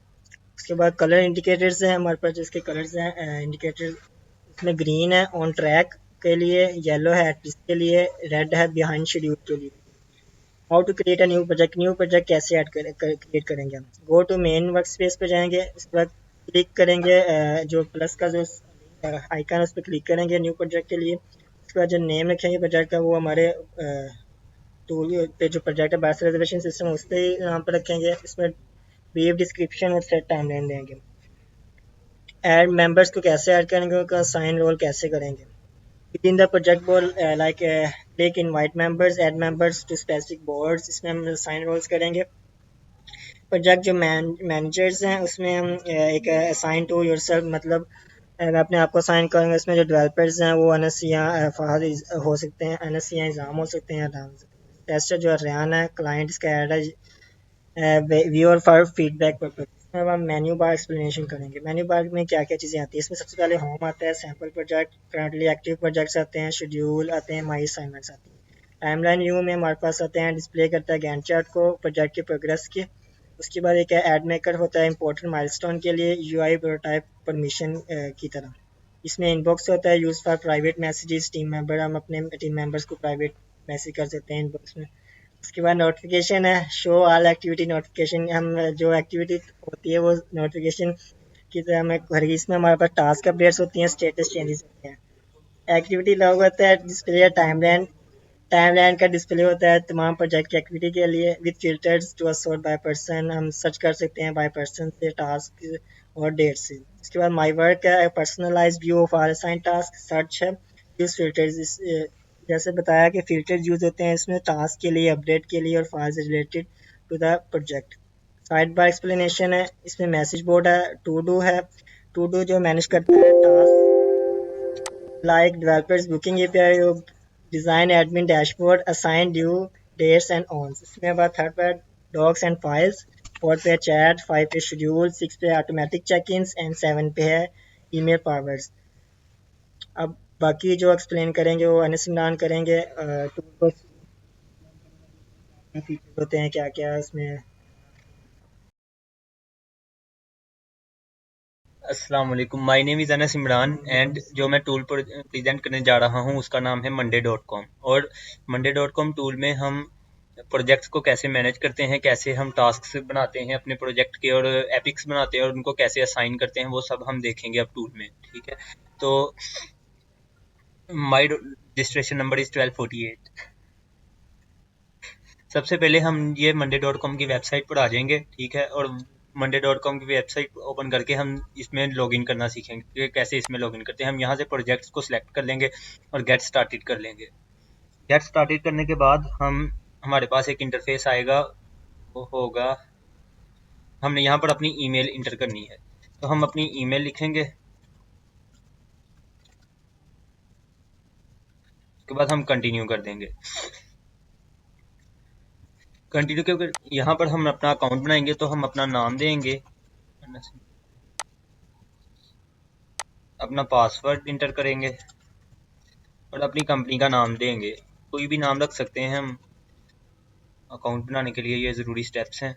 उसके बाद कलर इंडिकेटर्स हैं हमारे पास, जिसके कलर्स हैं इंडिकेटर। इसमें ग्रीन है ऑन ट्रैक के लिए, येलो है एट रिस्क के लिए, रेड है बिहाइंड शेड्यूल के लिए। How to create a new project कैसे ऐड क्रिएट करेंगे हम। Go to main work space पे जाएंगे। उसके बाद क्लिक करेंगे जो प्लस का जो आइकन है उस पर क्लिक करेंगे न्यू प्रोजेक्ट के लिए। उसके बाद जो नेम रखेंगे प्रोजेक्ट का वो हमारे टूल पे जो प्रोजेक्ट है बस रिजर्वेशन सिस्टम उस पर नाम पर रखेंगे। इसमें ब्रीफ डिस्क्रिप्शन और सेट टाइमलाइन देंगे। ऐड मेंबर्स को कैसे ऐड करेंगे, उनका साइन रोल कैसे करेंगे। within the project board click invite members, add members to specific boards। इसमें हम साइन रोल्स करेंगे। प्रोजेक्ट जो मैनेजर्स हैं उसमें हम एक असाइन टू योरसेल्फ, मतलब मैं अपने आप को साइन करूँगा। इसमें जो डेवलपर्स हैं वो अनस या फहद हो सकते हैं, अनस या इज़ाम हो सकते हैं, राम। टेस्टर जो रियान है, क्लाइंट इसका ऐड है व्यूअर फॉर फीडबैक पर्पज। इसमें अब हम मेन्यू बार एक्सप्लेनेशन करेंगे। मेन्यू बार में क्या क्या चीज़ें आती हैं। इसमें सबसे पहले होम आता है, sample project, currently active projects आते हैं, शेड्यूल आते हैं, माई असाइनमेंट्स आती हैं। टाइमलाइन व्यू में हमारे पास आते हैं, डिस्प्ले करता है गैंट चार्ट को प्रोजेक्ट के प्रोग्रेस के। उसके बाद एक ऐड मेकर होता है इंपॉर्टेंट माइलस्टोन के लिए यूआई प्रोटोटाइप परमिशन की तरह। इसमें इनबॉक्स होता है use for private messages team member, हम अपने टीम मेंबर्स को प्राइवेट मैसेज कर सकते हैं इनबॉक्स में। उसके बाद नोटिफिकेशन है, शो ऑल एक्टिविटी नोटिफिकेशन, हम जो एक्टिविटी होती है वो नोटिफिकेशन की तरह हमें करेगी। इसमें हमारे पास टास्क अपडेट्स होती हैं, स्टेटस चेंजेस होते हैं। एक्टिविटी लॉग होता है, डिस्प्ले टाइमलाइन टाइमलाइन का डिस्प्ले होता है तमाम प्रोजेक्ट की एक्टिविटी के लिए with filters to assort by person. हम सर्च कर सकते हैं बाय पर्सन से, टास्क और डेट से। इसके बाद माई वर्क है, personalize view of our assign task. Search है, यूज फिल्टर्स। जैसे बताया कि फिल्टर्स यूज होते हैं इसमें टास्क के लिए, अपडेट के लिए और files related to the project. Side by explanation है, इसमें मैसेज बोर्ड है, टू डू है, टू डू जो मैनेज करता है task like developers booking API, design admin dashboard, assign due dates and ons। इसमें बाद थर्ड पे docs and files, फोर्थ पे chat, फाइव पे schedule, सिक्स पे automatic check-ins and सेवन पे है email powers। अब बाकी जो एक्सप्लेन करेंगे वो अनिस इमरान करेंगे। टूल फीचर्स होते हैं क्या क्या इसमें। अस्सलाम वालेकुम, my name is Anas Imran and जो मैं टूल प्रेजेंट करने जा रहा हूँ उसका नाम है monday.com। और monday.com टूल में हम प्रोजेक्ट्स को कैसे मैनेज करते हैं, कैसे हम टास्क्स बनाते हैं अपने प्रोजेक्ट के और एपिक्स बनाते हैं और उनको कैसे असाइन करते हैं, वो सब हम देखेंगे अब टूल में। ठीक है, तो माय रजिस्ट्रेशन नंबर इज़ 1248। सबसे पहले हम ये monday.com की वेबसाइट पर आ जाएंगे। ठीक है, और monday.com की वेबसाइट ओपन करके हम इसमें लॉगिन करना सीखेंगे कि कैसे इसमें लॉगिन करते हैं। हम यहाँ से प्रोजेक्ट्स को सिलेक्ट कर लेंगे और गेट स्टार्टेड कर लेंगे। गेट स्टार्टेड करने के बाद हमारे पास एक इंटरफेस आएगा, वो होगा हमने यहाँ पर अपनी ईमेल इंटर करनी है। तो हम अपनी ईमेल लिखेंगे, उसके बाद हम कंटिन्यू कर देंगे। कंटिन्यू के यहाँ पर हम अपना अकाउंट बनाएंगे, तो हम अपना नाम देंगे, अपना पासवर्ड इंटर करेंगे और अपनी कंपनी का नाम देंगे। कोई भी नाम रख सकते हैं हम अकाउंट बनाने के लिए, ये ज़रूरी स्टेप्स हैं।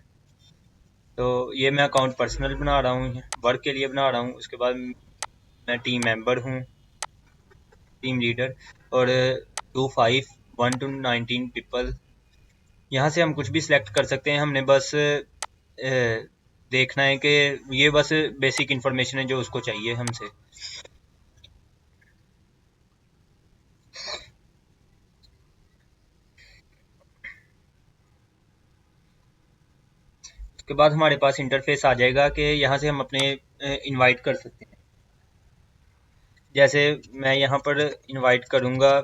तो ये मैं अकाउंट पर्सनल बना रहा हूँ, वर्क के लिए बना रहा हूँ। उसके बाद मैं टीम मेंबर हूँ, टीम लीडर, और 25 1 to 19 पीपल। यहाँ से हम कुछ भी सिलेक्ट कर सकते हैं। हमने बस देखना है कि ये बस बेसिक इन्फॉर्मेशन है जो उसको चाहिए हमसे। उसके बाद हमारे पास इंटरफेस आ जाएगा कि यहाँ से हम अपने इनवाइट कर सकते हैं। जैसे मैं यहाँ पर इनवाइट करूँगा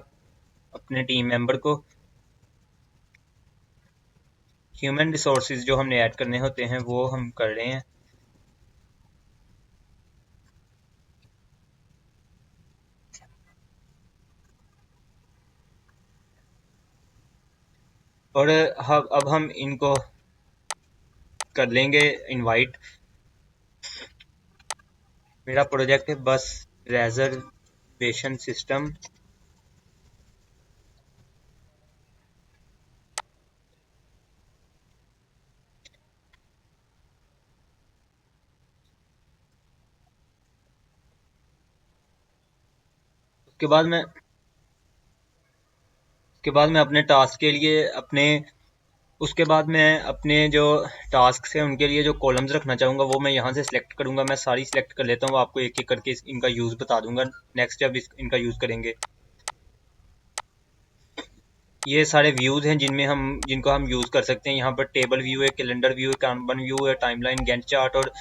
अपने टीम मेंबर को। ह्यूमन रिसोर्सेज जो हमने ऐड करने होते हैं वो हम कर रहे हैं। और अब हम इनको कर लेंगे इनवाइट। मेरा प्रोजेक्ट है बस रिजर्वेशन सिस्टम। उसके बाद मैं अपने टास्क के लिए उसके बाद मैं अपने जो टास्क हैं उनके लिए जो कॉलम्स रखना चाहूँगा वो मैं यहाँ से सिलेक्ट करूँगा। मैं सारी सिलेक्ट कर लेता हूँ, आपको एक एक करके इनका यूज़ बता दूंगा नेक्स्ट जब इनका यूज़ करेंगे। ये सारे व्यूज़ हैं जिनको हम यूज़ कर सकते हैं। यहाँ पर टेबल व्यू है, कैलेंडर व्यू है, कानबन व्यू है, टाइमलाइन, गैंट चार्ट और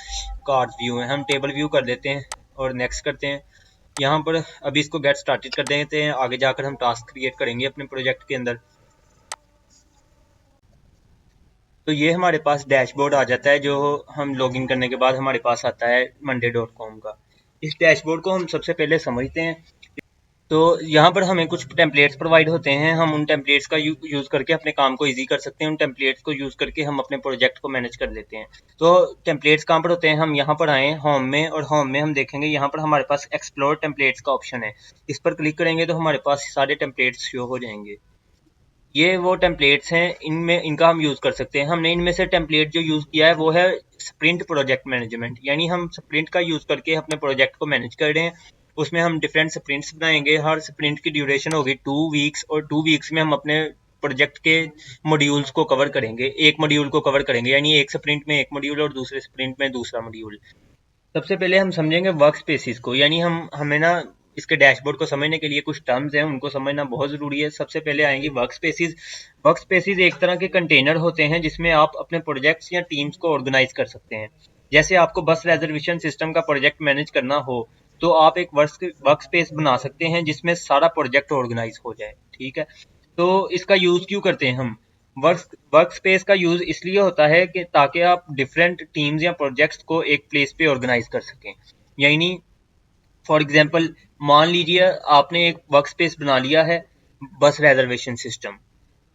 कार्ड व्यू है। हम टेबल व्यू कर देते हैं और नेक्स्ट करते हैं। यहाँ पर अभी इसको गेट स्टार्टेड कर देते हैं, आगे जाकर हम टास्क क्रिएट करेंगे अपने प्रोजेक्ट के अंदर। तो ये हमारे पास डैशबोर्ड आ जाता है जो हम लॉगिन करने के बाद हमारे पास आता है monday.com का। इस डैशबोर्ड को हम सबसे पहले समझते हैं। तो यहाँ पर हमें कुछ टेम्पलेट्स प्रोवाइड होते हैं। हम उन टेम्पलेट्स का यूज़ करके अपने काम को इजी कर सकते हैं। उन टेम्पलेट्स को यूज़ करके हम अपने प्रोजेक्ट को मैनेज कर लेते हैं। तो टेम्पलेट्स कहाँ पर होते हैं, हम यहाँ पर आए होम में, और होम में हम देखेंगे यहाँ पर हमारे पास एक्सप्लोर टेम्पलेट्स का ऑप्शन है। इस पर क्लिक करेंगे तो हमारे पास सारे टेम्पलेट्स शो हो जाएंगे। ये वो टेम्पलेट्स हैं, इनका हम यूज़ कर सकते हैं। हमने इनमें से टेम्पलेट जो यूज़ किया है वो है स्प्रिंट प्रोजेक्ट मैनेजमेंट, यानी हम स्प्रिंट का यूज़ करके अपने प्रोजेक्ट को मैनेज कर रहे हैं। उसमें हम डिफरेंट स्प्रिंट्स बनाएंगे। हर स्प्रिंट की ड्यूरेशन होगी 2 वीक्स, और 2 वीक्स में हम अपने प्रोजेक्ट के मॉड्यूल्स को कवर करेंगे। एक मॉड्यूल को कवर करेंगे, यानी एक स्प्रिंट में एक मॉड्यूल और दूसरे स्प्रिंट में दूसरा मॉड्यूल। सबसे पहले हम समझेंगे वर्क स्पेसिस को, यानी हमें ना इसके डैशबोर्ड को समझने के लिए कुछ टर्म्स हैं, उनको समझना बहुत ज़रूरी है। सबसे पहले आएंगी वर्क स्पेसिस। वर्क स्पेसिस एक तरह के कंटेनर होते हैं जिसमें आप अपने प्रोजेक्ट्स या टीम्स को ऑर्गेनाइज कर सकते हैं। जैसे आपको बस रिजर्वेशन सिस्टम का प्रोजेक्ट मैनेज करना हो तो आप एक वर्क स्पेस बना सकते हैं जिसमें सारा प्रोजेक्ट ऑर्गेनाइज हो जाए, ठीक है। तो इसका यूज़ क्यों करते हैं हम? वर्क स्पेस का यूज़ इसलिए होता है कि ताकि आप डिफरेंट टीम्स या प्रोजेक्ट्स को एक प्लेस पे ऑर्गेनाइज कर सकें। यानी फॉर एग्जांपल मान लीजिए आपने एक वर्क स्पेस बना लिया है बस रिजर्वेशन सिस्टम।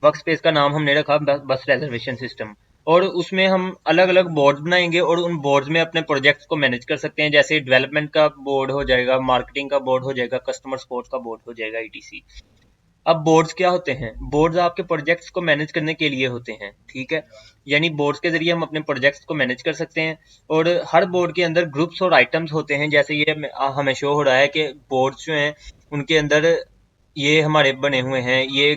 वर्क स्पेस का नाम हमने रखा बस रिजर्वेशन सिस्टम, और उसमें हम अलग अलग बोर्ड बनाएंगे और उन बोर्ड्स में अपने प्रोजेक्ट्स को मैनेज कर सकते हैं। जैसे डेवलपमेंट का बोर्ड हो जाएगा, मार्केटिंग का बोर्ड हो जाएगा, कस्टमर सपोर्ट का बोर्ड हो जाएगा, ईटीसी। अब बोर्ड्स क्या होते हैं? बोर्ड्स आपके प्रोजेक्ट्स को मैनेज करने के लिए होते हैं, ठीक है। यानी बोर्ड्स के जरिए हम अपने प्रोजेक्ट्स को मैनेज कर सकते हैं। और हर बोर्ड के अंदर ग्रुप्स और आइटम्स होते हैं। जैसे ये हमें शो हो रहा है कि बोर्ड्स जो हैं उनके अंदर ये हमारे बने हुए हैं, ये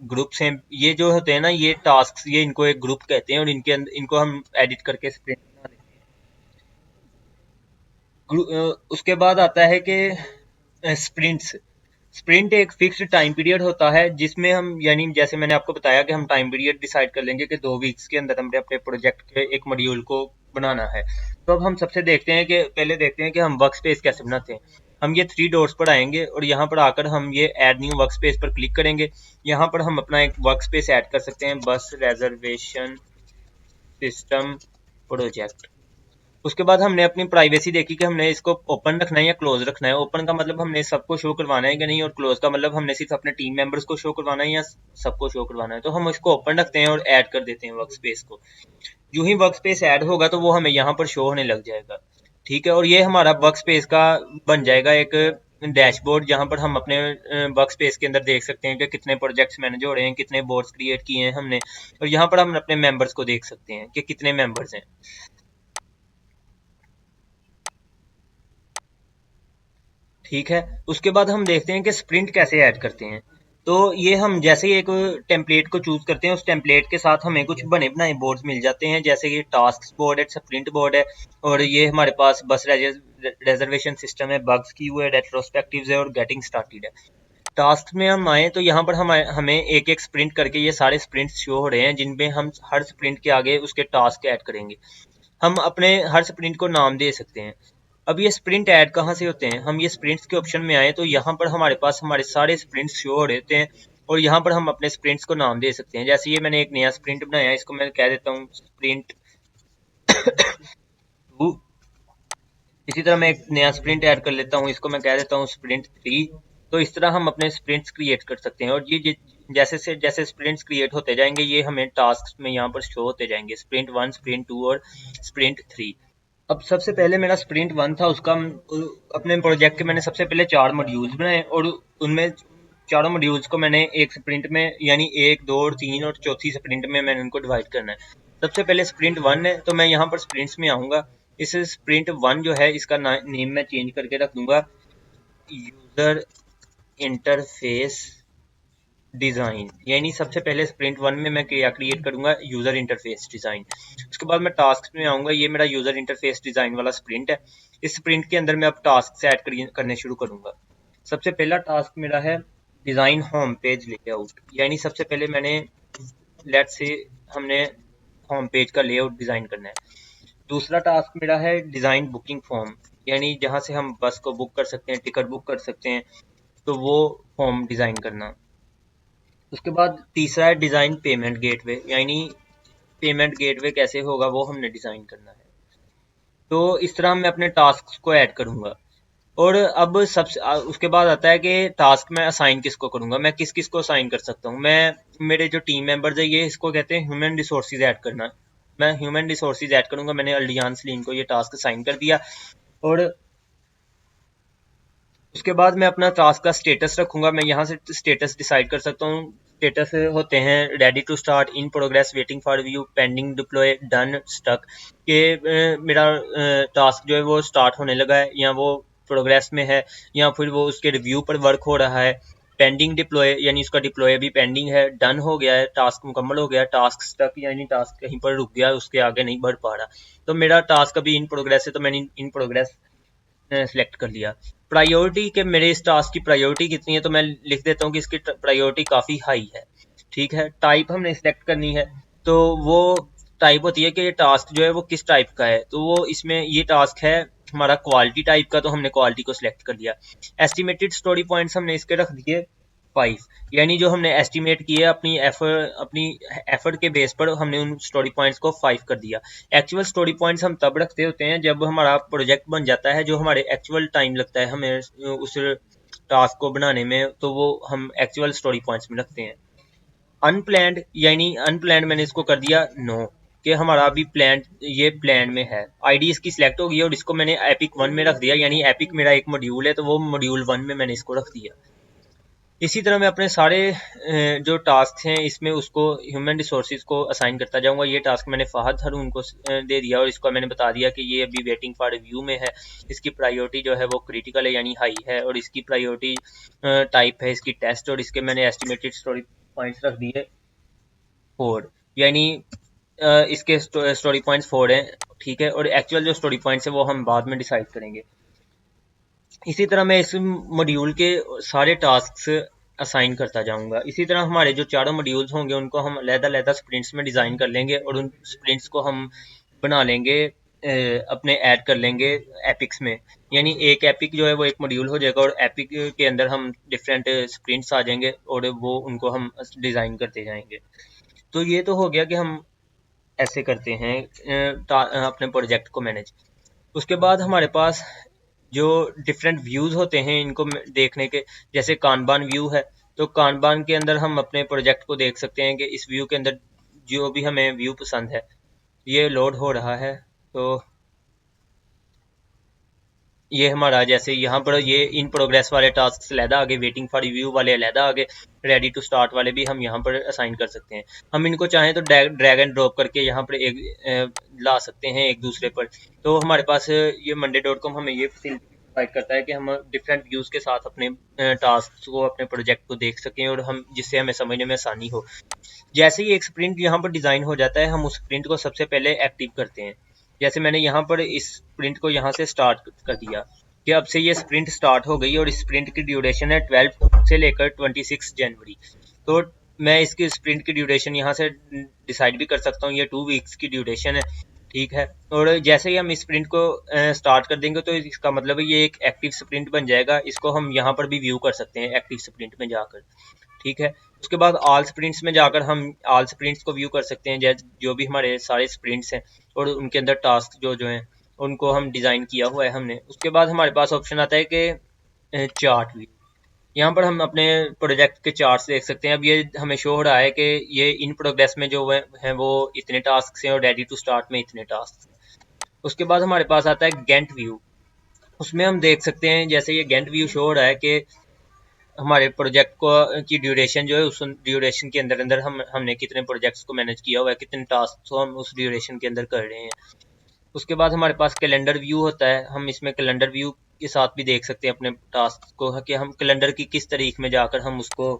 ग्रुप्स हैं। ये जो होते हैं ना, ये टास्क, ये इनको एक ग्रुप कहते हैं और इनके अंदर इनको हम एडिट करके स्प्रिंट बना देते हैं। उसके बाद आता है कि स्प्रिंट्स। स्प्रिंट एक फिक्स्ड टाइम पीरियड होता है जिसमें हम, यानी जैसे मैंने आपको बताया कि हम टाइम पीरियड डिसाइड कर लेंगे कि 2 वीक्स के अंदर हमने अपने प्रोजेक्ट के एक मॉड्यूल को बनाना है। तो अब हम सबसे देखते हैं कि पहले देखते हैं कि हम वर्क स्पेस कैसे बनाते हैं। हम ये 3 डॉट्स पर आएंगे और यहाँ पर आकर हम ये ऐड न्यू वर्क स्पेस पर क्लिक करेंगे। यहाँ पर हम अपना एक वर्क स्पेस ऐड कर सकते हैं, बस रिजर्वेशन सिस्टम प्रोजेक्ट। उसके बाद हमने अपनी प्राइवेसी देखी कि हमने इसको ओपन रखना है या क्लोज रखना है। ओपन का मतलब हमने सबको शो करवाना है कि नहीं, और क्लोज का मतलब हमने सिर्फ अपने टीम मेंबर्स को शो करवाना है या सबको शो करवाना है। तो हम इसको ओपन रखते हैं और ऐड कर देते हैं वर्क स्पेस को। यूं ही वर्क स्पेस ऐड होगा तो वो हमें यहाँ पर शो होने लग जाएगा, ठीक है। और ये हमारा वर्क स्पेस का बन जाएगा एक डैशबोर्ड, जहाँ पर हम अपने वर्क स्पेस के अंदर देख सकते हैं कि कितने प्रोजेक्ट्स मैनेज हो रहे हैं, कितने बोर्ड्स क्रिएट किए हैं हमने, और यहाँ पर हम अपने मेंबर्स को देख सकते हैं कि कितने मेंबर्स हैं, ठीक है। उसके बाद हम देखते हैं कि स्प्रिंट कैसे ऐड करते हैं। तो ये हम जैसे ही एक टेम्पलेट को चूज करते हैं, उस टेम्पलेट के साथ हमें कुछ बने बनाए बोर्ड्स मिल जाते हैं। जैसे ये टास्क बोर्ड है, स्प्रिंट बोर्ड है, और ये हमारे पास बस रिजर्वेशन सिस्टम है, बग्स की हुए, रेट्रोस्पेक्टिव्स है और गेटिंग स्टार्टेड है। टास्क में हम आए तो यहाँ पर हमें एक एक स्प्रिंट करके ये सारे स्प्रिंट्स शो हो रहे हैं जिनमें हम हर स्प्रिंट के आगे उसके टास्क ऐड करेंगे। हम अपने हर स्प्रिंट को नाम दे सकते हैं। अब ये स्प्रिंट ऐड कहाँ से होते हैं? हम ये स्प्रिंट्स के ऑप्शन में आए तो यहाँ पर हमारे पास हमारे सारे स्प्रिंट्स शो हो रहते हैं और यहाँ पर हम अपने स्प्रिंट्स को नाम दे सकते हैं। जैसे ये मैंने एक नया स्प्रिंट बनाया है, इसको मैं कह देता हूँ स्प्रिंट 2। इसी तरह मैं एक नया स्प्रिंट ऐड कर लेता हूँ, इसको मैं कह देता हूँ स्प्रिंट 3। तो इस तरह हम अपने स्प्रिंट्स क्रिएट कर सकते हैं और ये जैसे से जैसे स्प्रिंट्स क्रिएट होते जाएंगे ये हमें टास्क में यहाँ पर शो होते जाएंगे, स्प्रिंट 1, स्प्रिंट 2 और स्प्रिंट 3। अब सबसे पहले मेरा स्प्रिंट 1 था, उसका अपने प्रोजेक्ट के मैंने सबसे पहले 4 मॉड्यूल्स बनाए और उनमें चारों मॉड्यूल्स को मैंने एक स्प्रिंट में, यानी 1, 2 और 3 और चौथी स्प्रिंट में मैंने उनको डिवाइड करना है। सबसे पहले स्प्रिंट 1 है तो मैं यहाँ पर स्प्रिंट्स में आऊँगा। इस स्प्रिंट 1 जो है इसका नेम मैं चेंज करके रख दूंगा यूजर इंटरफेस डिजाइन। यानी सबसे पहले स्प्रिंट 1 में मैं क्या क्रिएट करूंगा? User interface design. उसके बाद मैं टास्क में आऊंगा, ये मेरा यूजर इंटरफेस डिजाइन वाला स्प्रिंट है। इस स्प्रिंट के अंदर मैं अब टास्क से ऐड करने शुरू करूंगा। सबसे पहला टास्क मेरा है डिजाइन होम पेज लेआउट। यानी सबसे पहले मैंने लेट्स से हमने होम पेज का लेआउट डिजाइन करना है। दूसरा टास्क मेरा है डिजाइन बुकिंग फॉर्म, यानी जहां से हम बस को बुक कर सकते हैं, टिकट बुक कर सकते हैं, तो वो फॉर्म डिजाइन करना। उसके बाद तीसरा है डिजाइन पेमेंट गेटवे, यानी पेमेंट गेटवे कैसे होगा वो हमने डिजाइन करना है। तो इस तरह मैं अपने टास्क को ऐड करूंगा। और अब सबसे उसके बाद आता है कि टास्क में असाइन किसको करूंगा, मैं किस किस को असाइन कर सकता हूँ। मैं मेरे जो टीम मेंबर्स है ये इसको कहते हैं ह्यूमन रिसोर्सेज ऐड करना। मैं ह्यूमन रिसोर्सेज ऐड करूंगा। मैंने अलियान सलीम को ये टास्क असाइन कर दिया और उसके बाद मैं अपना टास्क का स्टेटस रखूंगा। मैं यहाँ से स्टेटस डिसाइड कर सकता हूँ। स्टेटस होते हैं ready to start, in progress, waiting for view, pending, deploy, done, stuck. के मेरा टास्क जो है वो स्टार्ट होने लगा है या वो प्रोग्रेस में है या फिर वो उसके रिव्यू पर वर्क हो रहा है। पेंडिंग डिप्लॉय यानी उसका डिप्लॉय भी पेंडिंग है। डन हो गया है, टास्क मुकम्मल हो गया। टास्क स्टक यानी टास्क कहीं पर रुक गया, उसके आगे नहीं बढ़ पा रहा। तो मेरा टास्क अभी इन प्रोग्रेस है तो मैंने इन प्रोग्रेस सेलेक्ट कर लिया। प्रायोरिटी के मेरे इस टास्क की प्रायोरिटी कितनी है, तो मैं लिख देता हूँ कि इसकी प्रायोरिटी काफ़ी हाई है। ठीक है, टाइप हमने सिलेक्ट करनी है, तो वो टाइप होती है कि ये टास्क जो है वो किस टाइप का है। तो वो इसमें ये टास्क है हमारा क्वालिटी टाइप का, तो हमने क्वालिटी को सिलेक्ट कर दिया। एस्टिमेटेड स्टोरी पॉइंट्स हमने इसके रख दिए 5, यानी जो हमने एस्टिमेट किया अपनी एफर्ट के बेस पर हमने उन स्टोरी पॉइंट्स को 5 कर दिया। एक्चुअल स्टोरी पॉइंट्स हम तब रखते होते हैं जब हमारा प्रोजेक्ट बन जाता है, जो हमारे एक्चुअल टाइम लगता है हमें उस टास्क को बनाने में, तो वो हम एक्चुअल स्टोरी पॉइंट्स में रखते हैं। अनप्लैंड, यानी अनप्लैंड मैंने इसको कर दिया नो, कि हमारा अभी प्लान ये प्लान में है। आईडी इसकी सिलेक्ट होगी और इसको मैंने एपिक 1 में रख दिया, यानी एपिक मेरा एक मॉड्यूल है, तो वो मॉड्यूल 1 में मैंने इसको रख दिया। इसी तरह मैं अपने सारे जो टास्क हैं इसमें उसको ह्यूमन रिसोर्सेज को असाइन करता जाऊंगा। ये टास्क मैंने फहद हारून को दे दिया और इसको मैंने बता दिया कि ये अभी वेटिंग फॉर रिव्यू में है। इसकी प्रायोरिटी जो है वो क्रिटिकल है यानी हाई है, और इसकी प्रायोरिटी टाइप है इसकी टेस्ट, और इसके मैंने एस्टिमेटेड स्टोरी पॉइंट्स रख दिए 4, यानी इसके स्टोरी पॉइंट्स 4 हैं। ठीक है, और एक्चुअल जो स्टोरी पॉइंट्स है वो हम बाद में डिसाइड करेंगे। इसी तरह मैं इस मॉड्यूल के सारे टास्क्स असाइन करता जाऊंगा। इसी तरह हमारे जो चारों मॉड्यूल्स होंगे उनको हम अलग-अलग स्प्रिंट्स में डिज़ाइन कर लेंगे, और उन स्प्रिंट्स को हम बना लेंगे, अपने ऐड कर लेंगे एपिक्स में। यानी एक एपिक जो है वो एक मॉड्यूल हो जाएगा, और एपिक के अंदर हम डिफरेंट स्प्रिंट्स आ जाएंगे और वो उनको हम डिज़ाइन करते जाएंगे। तो ये तो हो गया कि हम ऐसे करते हैं अपने प्रोजेक्ट को मैनेज। उसके बाद हमारे पास जो डिफरेंट व्यूज़ होते हैं इनको देखने के, जैसे कानबान व्यू है, तो कानबान के अंदर हम अपने प्रोजेक्ट को देख सकते हैं कि इस व्यू के अंदर जो भी हमें व्यू पसंद है ये लोड हो रहा है। तो ये हमारा जैसे यहाँ पर ये इन प्रोग्रेस वाले टास्क अलहदा आगे, वेटिंग फॉर रिव्यू वाले अलहदा आगे, रेडी टू स्टार्ट वाले भी हम यहाँ पर असाइन कर सकते हैं। हम इनको चाहें तो ड्रैग एंड ड्रॉप करके यहाँ पर एक ला सकते हैं एक दूसरे पर। तो हमारे पास ये monday.com हमें ये फैसिलिटी प्रोवाइड करता है कि हम डिफरेंट व्यूज़ के साथ अपने टास्क को, अपने प्रोजेक्ट को देख सकें, और हम जिससे हमें समझने में आसानी हो। जैसे ही एक स्प्रिंट यहाँ पर डिज़ाइन हो जाता है, हम उस स्प्रिंट को सबसे पहले एक्टिव करते हैं। जैसे मैंने यहाँ पर इस स्प्रिंट को यहाँ से स्टार्ट कर दिया कि अब से ये स्प्रिंट स्टार्ट हो गई, और इस स्प्रिंट की ड्यूरेशन है 12 से लेकर 26 जनवरी। तो मैं इसकी स्प्रिंट की ड्यूरेशन यहाँ से डिसाइड भी कर सकता हूँ, ये 2 वीक्स की ड्यूरेशन है। ठीक है, और जैसे ही हम इस स्प्रिंट को स्टार्ट कर देंगे तो इसका मतलब है ये एक एक्टिव स्प्रिंट बन जाएगा। इसको हम यहाँ पर भी व्यू कर सकते हैं एक्टिव स्प्रिंट में जाकर। ठीक है, उसके बाद ऑल स्प्रिंट्स में जाकर हम ऑल स्प्रिंट्स को व्यू कर सकते हैं, जो भी हमारे सारे स्प्रिंट्स हैं और उनके अंदर टास्क जो जो हैं उनको हम डिज़ाइन किया हुआ है हमने। उसके बाद हमारे पास ऑप्शन आता है कि चार्ट व्यू। यहाँ पर हम अपने प्रोजेक्ट के चार्ट्स देख सकते हैं। अब ये हमें शो हो रहा है कि ये इन प्रोग्रेस में जो हैं वो इतने टास्क हैं और रेडी टू स्टार्ट में इतने टास्क हैं। उसके बाद हमारे पास आता है गेंट व्यू। उसमें हम देख सकते हैं, जैसे ये गेंट व्यू शो हो रहा है कि हमारे प्रोजेक्ट को की ड्यूरेशन जो है उस ड्यूरेशन के अंदर अंदर हमने कितने प्रोजेक्ट्स को मैनेज किया हुआ है, कितने टास्क को हम उस ड्यूरेशन के अंदर कर रहे हैं। उसके बाद हमारे पास कैलेंडर व्यू होता है। हम इसमें कैलेंडर व्यू के साथ भी देख सकते हैं अपने टास्क को, कि हम कैलेंडर की किस तारीख में जाकर हम उसको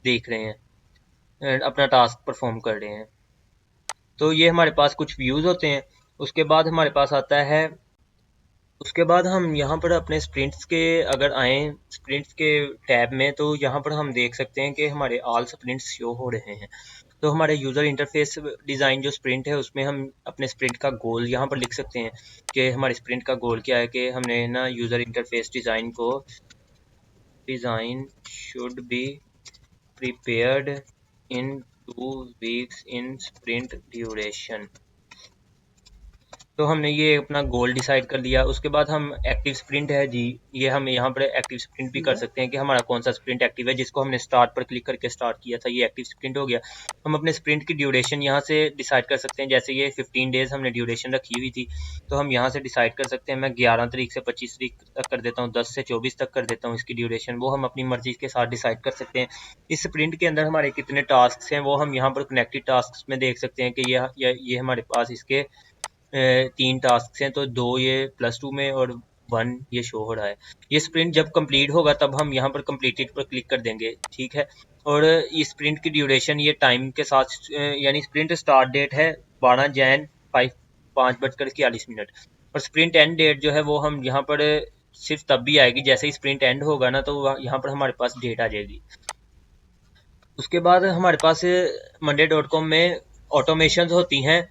देख रहे हैं, अपना टास्क परफॉर्म कर रहे हैं। तो ये हमारे पास कुछ व्यूज़ होते हैं। उसके बाद हमारे पास आता है, उसके बाद हम यहाँ पर अपने स्प्रिंट्स के अगर आए स्प्रिंट्स के टैब में, तो यहाँ पर हम देख सकते हैं कि हमारे ऑल स्प्रिंट्स शो हो रहे हैं। तो हमारे यूज़र इंटरफेस डिज़ाइन जो स्प्रिंट है उसमें हम अपने स्प्रिंट का गोल यहाँ पर लिख सकते हैं कि हमारे स्प्रिंट का गोल क्या है, कि हमने ना user interface design should be prepared in 2 weeks in sprint duration. तो हमने ये अपना गोल डिसाइड कर लिया। उसके बाद हम एक्टिव स्प्रिंट है जी, ये हम यहाँ पर एक्टिव स्प्रिंट भी कर सकते हैं कि हमारा कौन सा स्प्रिंट एक्टिव है, जिसको हमने स्टार्ट पर क्लिक करके स्टार्ट किया था, ये एक्टिव स्प्रिंट हो गया। हम अपने स्प्रिंट की ड्यूरेशन यहाँ से डिसाइड कर सकते हैं। जैसे ये 15 डेज़ हमने ड्यूरेशन रखी हुई थी, तो हम यहाँ से डिसाइड कर सकते हैं। मैं 11 तारीख से 25 तारीख तक कर देता हूँ, 10 से 24 तक कर देता हूँ इसकी ड्यूरेशन, वो हम अपनी मर्जी के साथ डिसाइड कर सकते हैं। इस स्प्रिंट के अंदर हमारे कितने टास्क हैं वो हम यहाँ पर कनेक्टेड टास्क में देख सकते हैं कि ये हमारे पास इसके 3 टास्क हैं, तो 2 ये +2 में और 1 ये शो हो रहा है। ये स्प्रिंट जब कंप्लीट होगा तब हम यहाँ पर कंप्लीटेड पर क्लिक कर देंगे। ठीक है, और इस स्प्रिंट की ड्यूरेशन ये टाइम के साथ, यानी स्प्रिंट स्टार्ट डेट है 12 जैन 5:41 और स्प्रिंट एंड डेट जो है वो हम यहाँ पर सिर्फ तब भी आएगी जैसे ही स्प्रिंट एंड होगा ना, तो यहाँ पर हमारे पास डेट आ जाएगी। उसके बाद हमारे पास monday.com में ऑटोमेशंस होती हैं।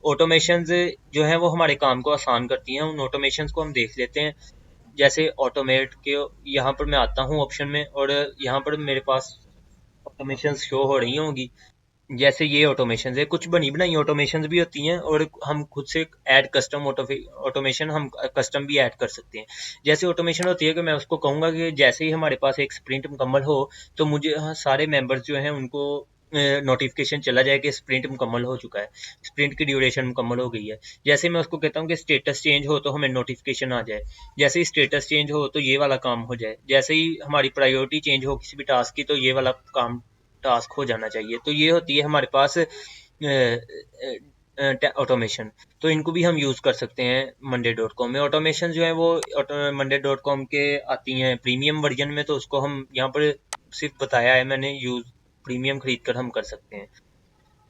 ऑटोमेशंस जो हैं वो हमारे काम को आसान करती हैं। उन ऑटोमेशंस को हम देख लेते हैं। जैसे ऑटोमेट के यहाँ पर मैं आता हूँ ऑप्शन में, और यहाँ पर मेरे पास ऑटोमेशंस शो हो रही होंगी। जैसे ये ऑटोमेशन है, कुछ बनी बनाई ऑटोमेशन भी होती हैं, और हम खुद से ऐड कस्टम ऑटोमेशन हम कस्टम भी ऐड कर सकते हैं। जैसे ऑटोमेशन होती है कि मैं उसको कहूँगा कि जैसे ही हमारे पास एक स्प्रिंट मुकम्मल हो, तो मुझे सारे मेंबर्स जो हैं उनको नोटिफिकेशन चला जाए कि स्प्रिंट मुकम्मल हो चुका है, स्प्रिंट की ड्यूरेशन मुकम्मल हो गई है। जैसे मैं उसको कहता हूँ कि स्टेटस चेंज हो, तो हमें नोटिफिकेशन आ जाए। जैसे ही स्टेटस चेंज हो तो ये वाला काम हो जाए। जैसे ही हमारी प्रायोरिटी चेंज हो किसी भी टास्क की, तो ये वाला काम टास्क हो जाना चाहिए। तो ये होती है हमारे पास ऑटोमेशन। तो इनको भी हम यूज़ कर सकते हैं monday.com में। ऑटोमेशन जो है वो monday.com के आती हैं प्रीमियम वर्जन में, तो उसको हम यहाँ पर सिर्फ बताया है मैंने, यूज़ प्रीमियम खरीद कर हम कर सकते हैं।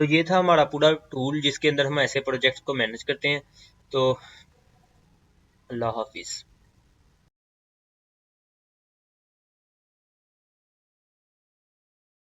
तो ये था हमारा पूरा टूल जिसके अंदर हम ऐसे प्रोजेक्ट्स को मैनेज करते हैं। तो अल्लाह हाफिज़।